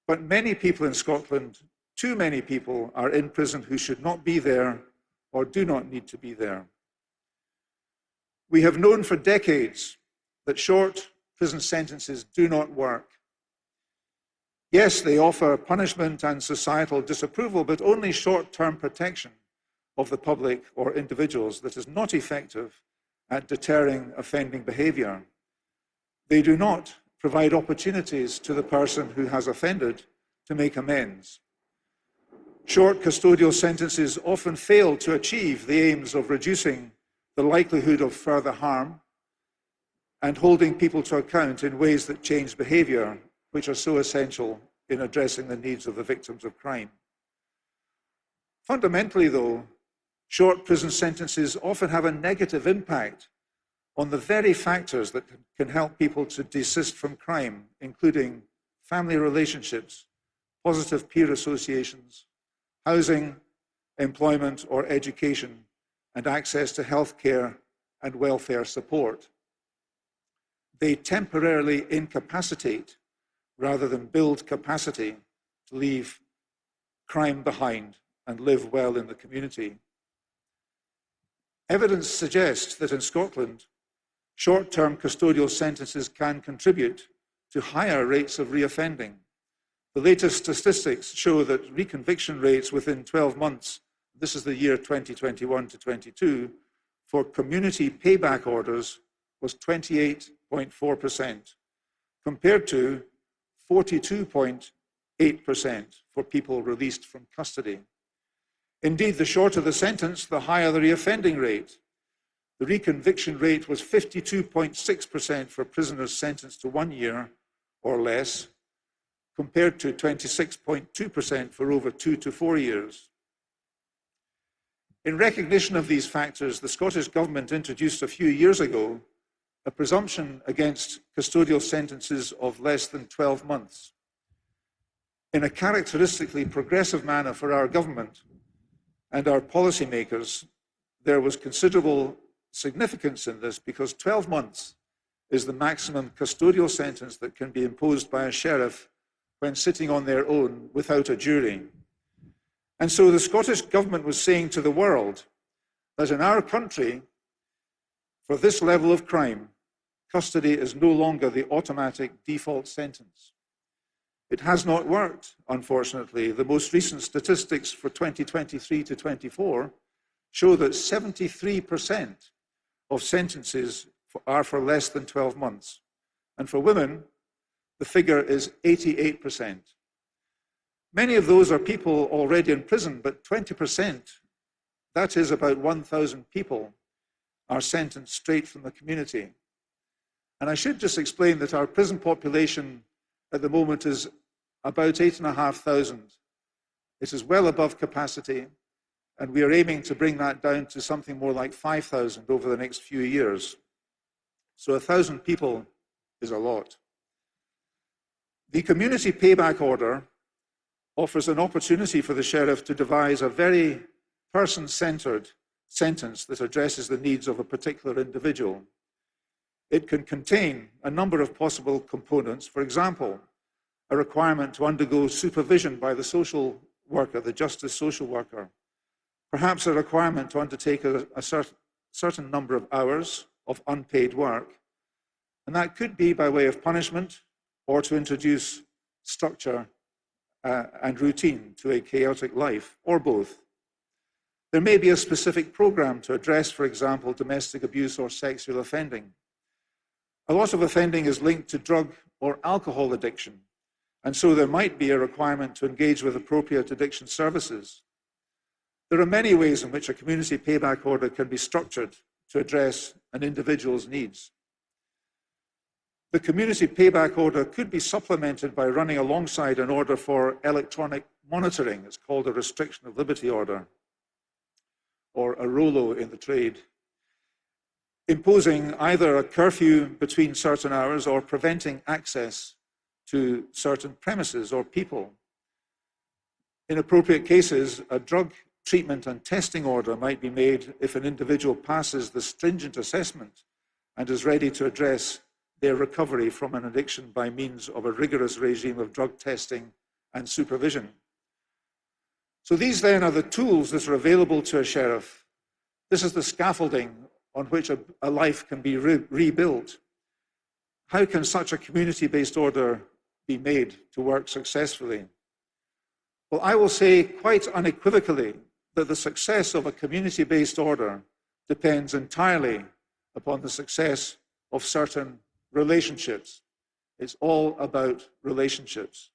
But many people in Scotland, too many people, are in prison who should not be there or do not need to be there. We have known for decades that short prison sentences do not work. Yes, they offer punishment and societal disapproval, but only short-term protection of the public or individuals that is not effective at deterring offending behavior. They do not provide opportunities to the person who has offended to make amends. Short custodial sentences often fail to achieve the aims of reducing the likelihood of further harm and holding people to account in ways that change behavior, which are so essential in addressing the needs of the victims of crime. Fundamentally, though, short prison sentences often have a negative impact on the very factors that can help people to desist from crime, including family relationships, positive peer associations, housing, employment or education, and access to health care and welfare support. They temporarily incapacitate rather than build capacity to leave crime behind and live well in the community. Evidence suggests that in Scotland, short-term custodial sentences can contribute to higher rates of reoffending. The latest statistics show that reconviction rates within 12 months, this is the year 2021 to 22, for community payback orders was 28.4%, compared to 42.8% for people released from custody. Indeed, the shorter the sentence, the higher the reoffending rate. The reconviction rate was 52.6% for prisoners sentenced to 1 year or less, compared to 26.2% for over 2 to 4 years. In recognition of these factors, the Scottish Government introduced a few years ago a presumption against custodial sentences of less than 12 months. In a characteristically progressive manner for our government and our policymakers, there was considerable significance in this because 12 months is the maximum custodial sentence that can be imposed by a sheriff when sitting on their own without a jury. And so the Scottish Government was saying to the world that in our country, for this level of crime, custody is no longer the automatic default sentence. It has not worked, unfortunately. The most recent statistics for 2023 to 24 show that 73% of sentences are for less than 12 months. And for women, the figure is 88%. Many of those are people already in prison, but 20%, that is about 1,000 people, are sentenced straight from the community. And I should just explain that our prison population at the moment is about 8,500. It is well above capacity, and we are aiming to bring that down to something more like 5,000 over the next few years. So 1,000 people is a lot. The community payback order offers an opportunity for the sheriff to devise a very person-centred sentence that addresses the needs of a particular individual. It can contain a number of possible components. For example, a requirement to undergo supervision by the social worker, the justice social worker. Perhaps a requirement to undertake a certain number of hours of unpaid work. And that could be by way of punishment or to introduce structure and routine to a chaotic life, or both. There may be a specific program to address, for example, domestic abuse or sexual offending. A lot of offending is linked to drug or alcohol addiction, and so there might be a requirement to engage with appropriate addiction services. There are many ways in which a community payback order can be structured to address an individual's needs. The community payback order could be supplemented by running alongside an order for electronic monitoring. It's called a restriction of liberty order, or a ROLO in the trade, imposing either a curfew between certain hours or preventing access to certain premises or people. In appropriate cases, a drug treatment and testing order might be made if an individual passes the stringent assessment and is ready to address their recovery from an addiction by means of a rigorous regime of drug testing and supervision. So these then are the tools that are available to a sheriff. This is the scaffolding on which a life can be rebuilt. How can such a community-based order be made to work successfully? Well, I will say quite unequivocally that the success of a community-based order depends entirely upon the success of certain relationships. It's all about relationships.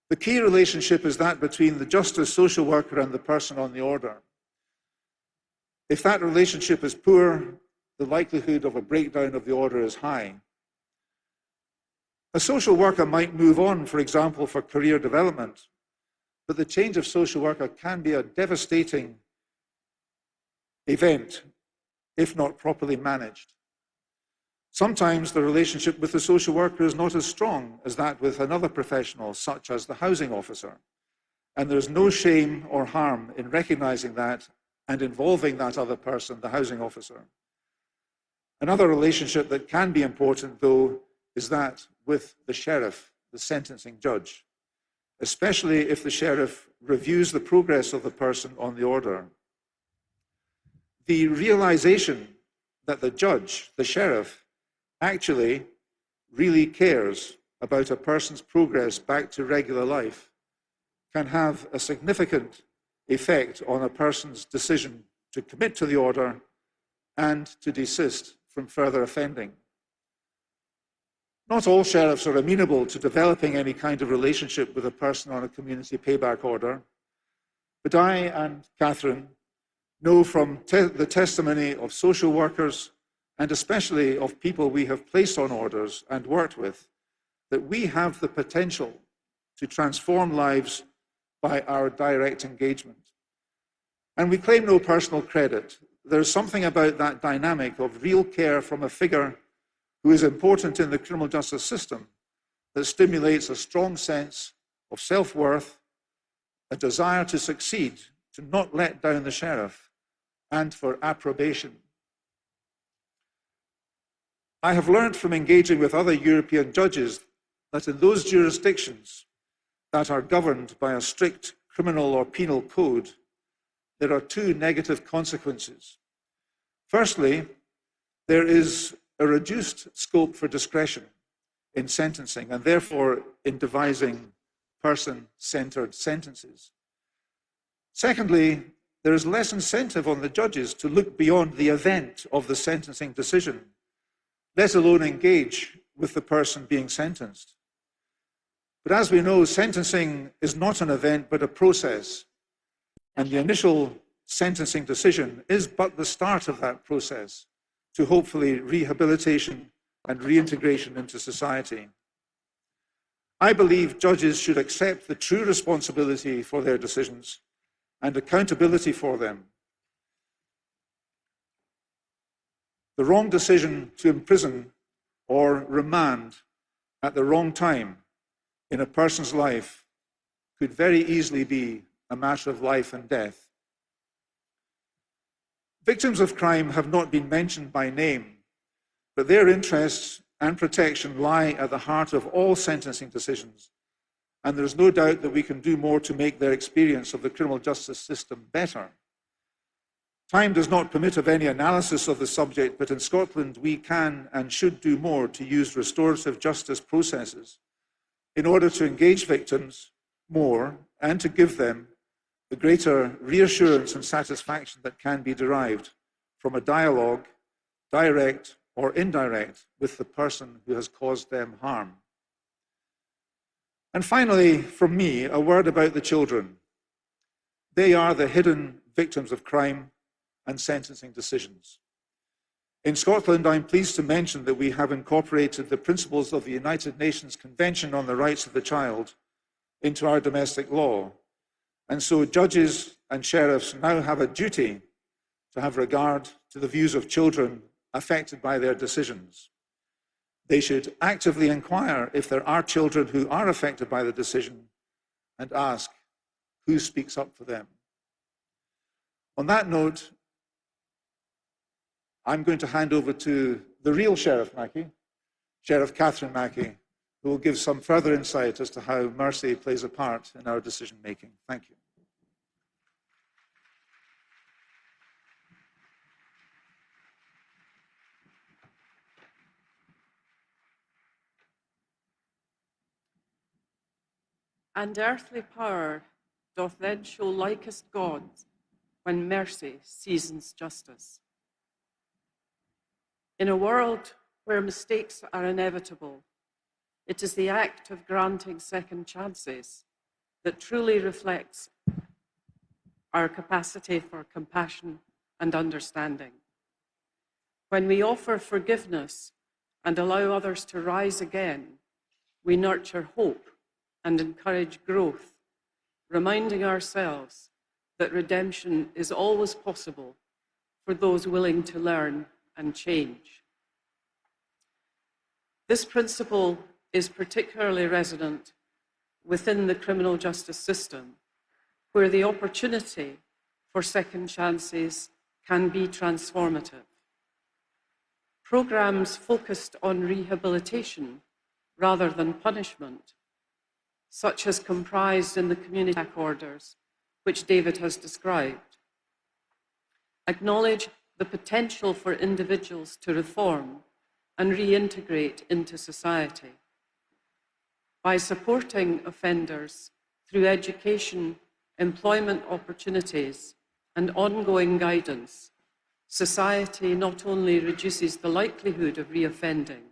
The key relationship is that between the justice social worker and the person on the order. If that relationship is poor, the likelihood of a breakdown of the order is high. A social worker might move on, for example, for career development, but the change of social worker can be a devastating event if not properly managed. Sometimes the relationship with the social worker is not as strong as that with another professional, such as the housing officer. And there's no shame or harm in recognizing that and involving that other person, the housing officer. Another relationship that can be important, though, is that with the sheriff, the sentencing judge, especially if the sheriff reviews the progress of the person on the order. The realization that the judge, the sheriff, actually really cares about a person's progress back to regular life can have a significant effect on a person's decision to commit to the order and to desist from further offending. Not all sheriffs are amenable to developing any kind of relationship with a person on a community payback order, but I and Catherine know from the testimony of social workers and especially of people we have placed on orders and worked with, that we have the potential to transform lives by our direct engagement. And we claim no personal credit. There's something about that dynamic of real care from a figure who is important in the criminal justice system that stimulates a strong sense of self-worth, a desire to succeed, to not let down the sheriff, and for approbation. I have learned from engaging with other European judges that in those jurisdictions that are governed by a strict criminal or penal code, there are two negative consequences. Firstly, there is a reduced scope for discretion in sentencing and therefore in devising person-centered sentences. Secondly, there is less incentive on the judges to look beyond the event of the sentencing decision, let alone engage with the person being sentenced. But as we know, sentencing is not an event but a process, and the initial sentencing decision is but the start of that process to hopefully rehabilitation and reintegration into society. I believe judges should accept the true responsibility for their decisions and accountability for them. The wrong decision to imprison or remand at the wrong time in a person's life could very easily be a matter of life and death. Victims of crime have not been mentioned by name, but their interests and protection lie at the heart of all sentencing decisions, and there is no doubt that we can do more to make their experience of the criminal justice system better. Time does not permit of any analysis of the subject, but in Scotland we can and should do more to use restorative justice processes in order to engage victims more and to give them the greater reassurance and satisfaction that can be derived from a dialogue, direct or indirect, with the person who has caused them harm. And finally, from me, a word about the children. They are the hidden victims of crime and sentencing decisions. In Scotland, I'm pleased to mention that we have incorporated the principles of the United Nations Convention on the Rights of the Child into our domestic law. And so judges and sheriffs now have a duty to have regard to the views of children affected by their decisions. They should actively inquire if there are children who are affected by the decision and ask who speaks up for them. On that note, I'm going to hand over to the real Sheriff Mackey, Sheriff Catherine Mackey, who will give some further insight as to how mercy plays a part in our decision making. Thank you. And earthly power doth then show likest God when mercy seasons justice. In a world where mistakes are inevitable, it is the act of granting second chances that truly reflects our capacity for compassion and understanding. When we offer forgiveness and allow others to rise again, we nurture hope and encourage growth, reminding ourselves that redemption is always possible for those willing to learn and change. This principle is particularly resonant within the criminal justice system, where the opportunity for second chances can be transformative. Programs focused on rehabilitation rather than punishment, such as comprised in the community attack orders, which David has described, acknowledge the potential for individuals to reform and reintegrate into society. By supporting offenders through education, employment opportunities, and ongoing guidance, society not only reduces the likelihood of reoffending,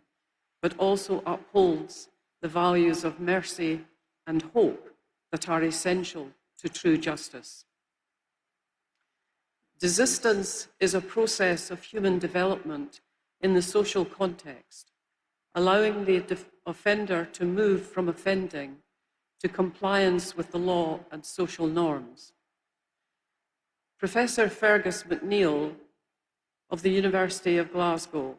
but also upholds the values of mercy and hope that are essential to true justice. Desistance is a process of human development in the social context, allowing the offender to move from offending to compliance with the law and social norms. Professor Fergus McNeill of the University of Glasgow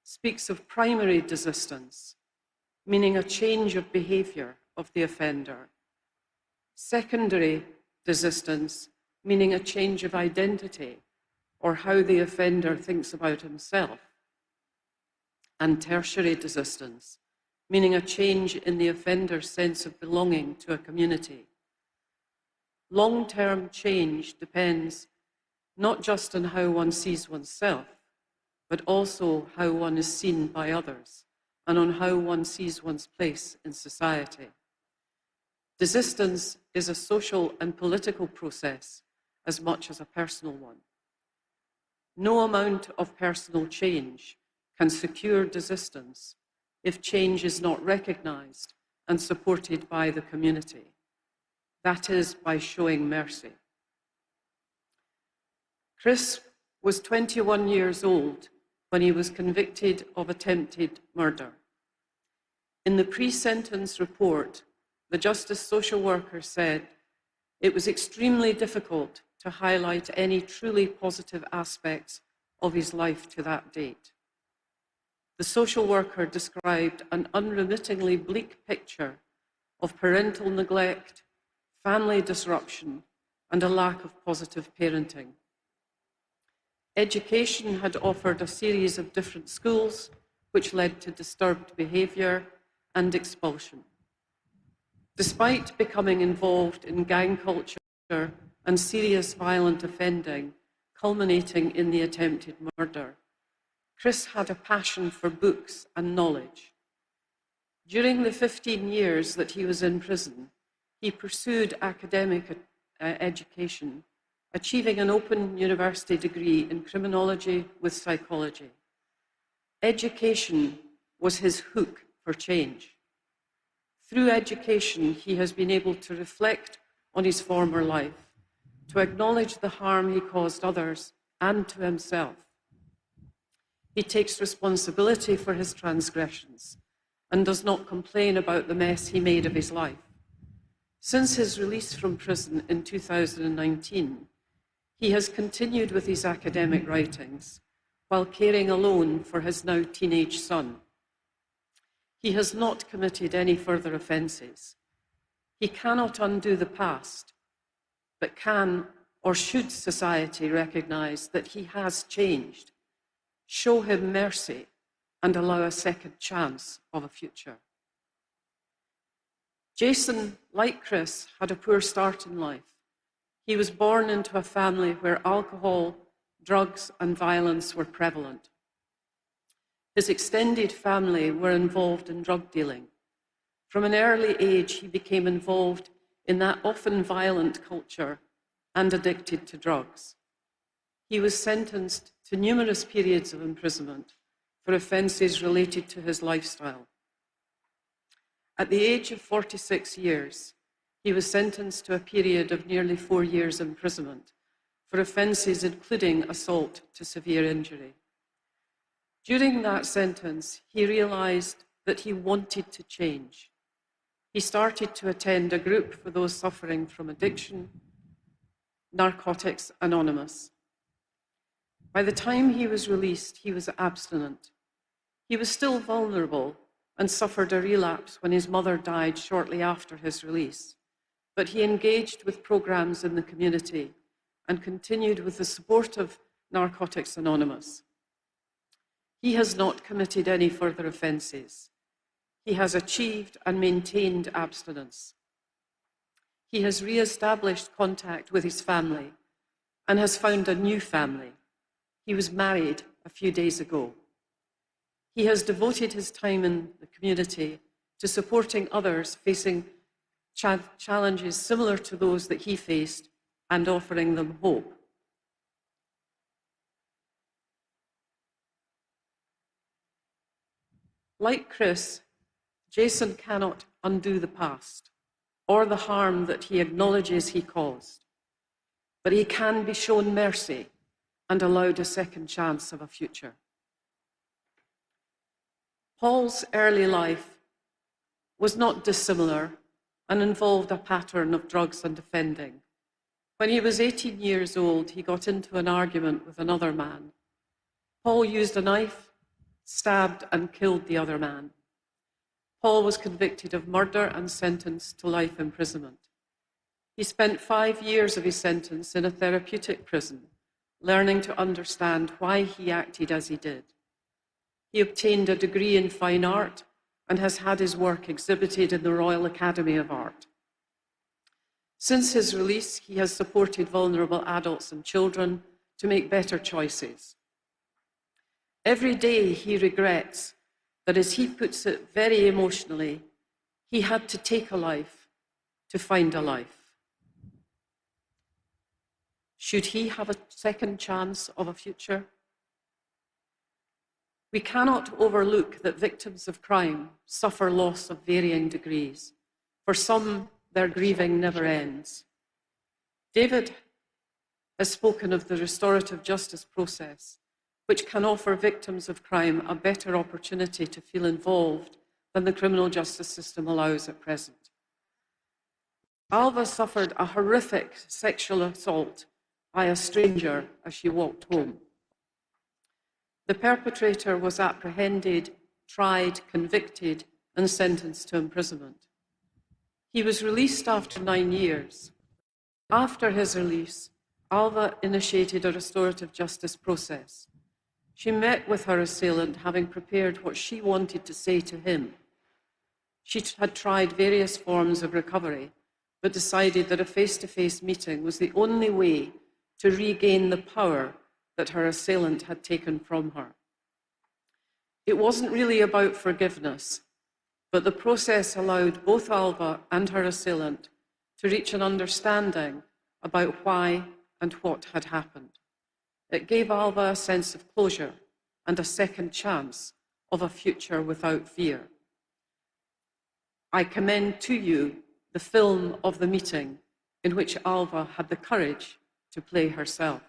speaks of primary desistance, meaning a change of behaviour of the offender. Secondary desistance, meaning a change of identity or how the offender thinks about himself. And tertiary desistance, meaning a change in the offender's sense of belonging to a community. Long-term change depends not just on how one sees oneself, but also how one is seen by others and on how one sees one's place in society. Desistance is a social and political process as much as a personal one. No amount of personal change can secure desistance if change is not recognised and supported by the community. That is, by showing mercy. Chris was 21 years old when he was convicted of attempted murder. In the pre-sentence report, the Justice social worker said it was extremely difficult to highlight any truly positive aspects of his life to that date. The social worker described an unremittingly bleak picture of parental neglect, family disruption, and a lack of positive parenting. Education had offered a series of different schools, which led to disturbed behaviour and expulsion. Despite becoming involved in gang culture and serious violent offending, culminating in the attempted murder, Chris had a passion for books and knowledge. During the 15 years that he was in prison, he pursued academic education, achieving an open university degree in criminology with psychology. Education was his hook for change. Through education, he has been able to reflect on his former life, to acknowledge the harm he caused others and to himself. He takes responsibility for his transgressions and does not complain about the mess he made of his life. Since his release from prison in 2019, he has continued with his academic writings while caring alone for his now teenage son. He has not committed any further offences. He cannot undo the past, but can or should society recognise that he has changed, show him mercy, and allow a second chance of a future. Jason, like Chris, had a poor start in life. He was born into a family where alcohol, drugs, and violence were prevalent. His extended family were involved in drug dealing. From an early age, he became involved in that often violent culture and addicted to drugs. He was sentenced to numerous periods of imprisonment for offences related to his lifestyle. At the age of 46 years, he was sentenced to a period of nearly 4 years imprisonment for offences including assault to severe injury. During that sentence, he realised that he wanted to change. He started to attend a group for those suffering from addiction, Narcotics Anonymous. By the time he was released, he was abstinent. He was still vulnerable and suffered a relapse when his mother died shortly after his release. But he engaged with programs in the community and continued with the support of Narcotics Anonymous. He has not committed any further offences. He has achieved and maintained abstinence. He has re-established contact with his family and has found a new family. He was married a few days ago. He has devoted his time in the community to supporting others facing challenges similar to those that he faced and offering them hope. Like Chris, Jason cannot undo the past or the harm that he acknowledges he caused, but he can be shown mercy and allowed a second chance of a future. Paul's early life was not dissimilar and involved a pattern of drugs and offending. When he was 18 years old, he got into an argument with another man. Paul used a knife, stabbed and killed the other man. Paul was convicted of murder and sentenced to life imprisonment. He spent 5 years of his sentence in a therapeutic prison, learning to understand why he acted as he did. He obtained a degree in fine art and has had his work exhibited in the Royal Academy of Art. Since his release, he has supported vulnerable adults and children to make better choices. Every day he regrets that, as he puts it very emotionally, he had to take a life to find a life. Should he have a second chance of a future? We cannot overlook that victims of crime suffer loss of varying degrees. For some, their grieving never ends. David has spoken of the restorative justice process, which can offer victims of crime a better opportunity to feel involved than the criminal justice system allows at present. Alva suffered a horrific sexual assault by a stranger as she walked home. The perpetrator was apprehended, tried, convicted, and sentenced to imprisonment. He was released after 9 years. After his release, Alva initiated a restorative justice process. She met with her assailant, having prepared what she wanted to say to him. She had tried various forms of recovery, but decided that a face-to-face meeting was the only way to regain the power that her assailant had taken from her. It wasn't really about forgiveness, but the process allowed both Alva and her assailant to reach an understanding about why and what had happened. It gave Alva a sense of closure and a second chance of a future without fear. I commend to you the film of the meeting in which Alva had the courage to play herself.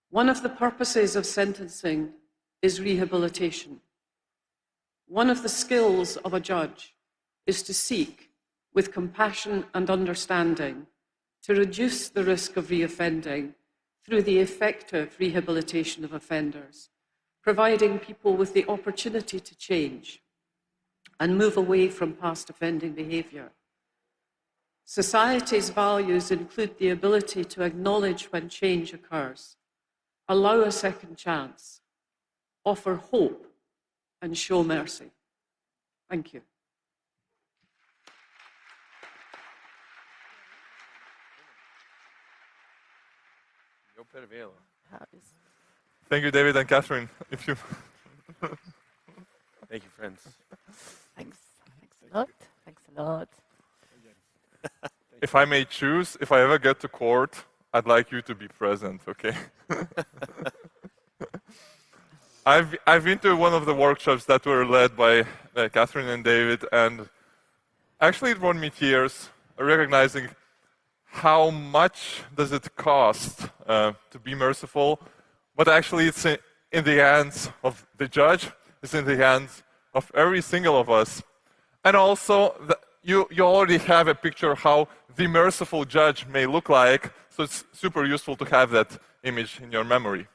One of the purposes of sentencing is rehabilitation. One of the skills of a judge is to seek, with compassion and understanding, to reduce the risk of reoffending through the effective rehabilitation of offenders, providing people with the opportunity to change and move away from past offending behaviour. Society's values include the ability to acknowledge when change occurs, allow a second chance, offer hope, and show mercy. Thank you. Thank you, David and Catherine. If you Thank you, friends. Thanks. Thanks a lot. Thanks a lot. If I may choose, if I ever get to court, I'd like you to be present, okay? I've been to one of the workshops that were led by Catherine and David, and actually it brought me tears, recognizing how much does it cost to be merciful, but actually it's in the hands of the judge, it's in the hands of every single of us. And also, you already have a picture how the merciful judge may look like, so it's super useful to have that image in your memory.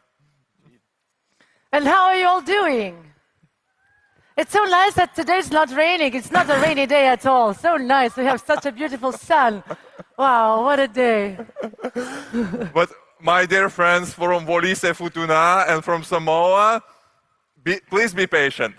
And how are you all doing? It's so nice that today's not raining. It's not a rainy day at all. So nice. We have such a beautiful sun. Wow, what a day. But my dear friends from Wallis et Futuna and from Samoa, please be patient.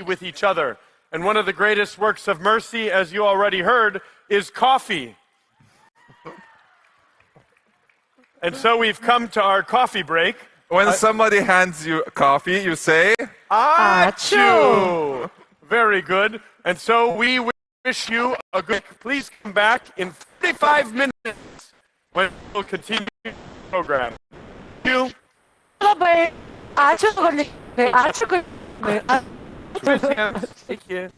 With each other. And one of the greatest works of mercy, as you already heard, is coffee. And so we've come to our coffee break. When somebody hands you coffee, you say, Achoo! Very good. And so we wish you a good... Please come back in 45 minutes when we'll continue the program. You. Labai ačiū, ačiū, Visiems iki.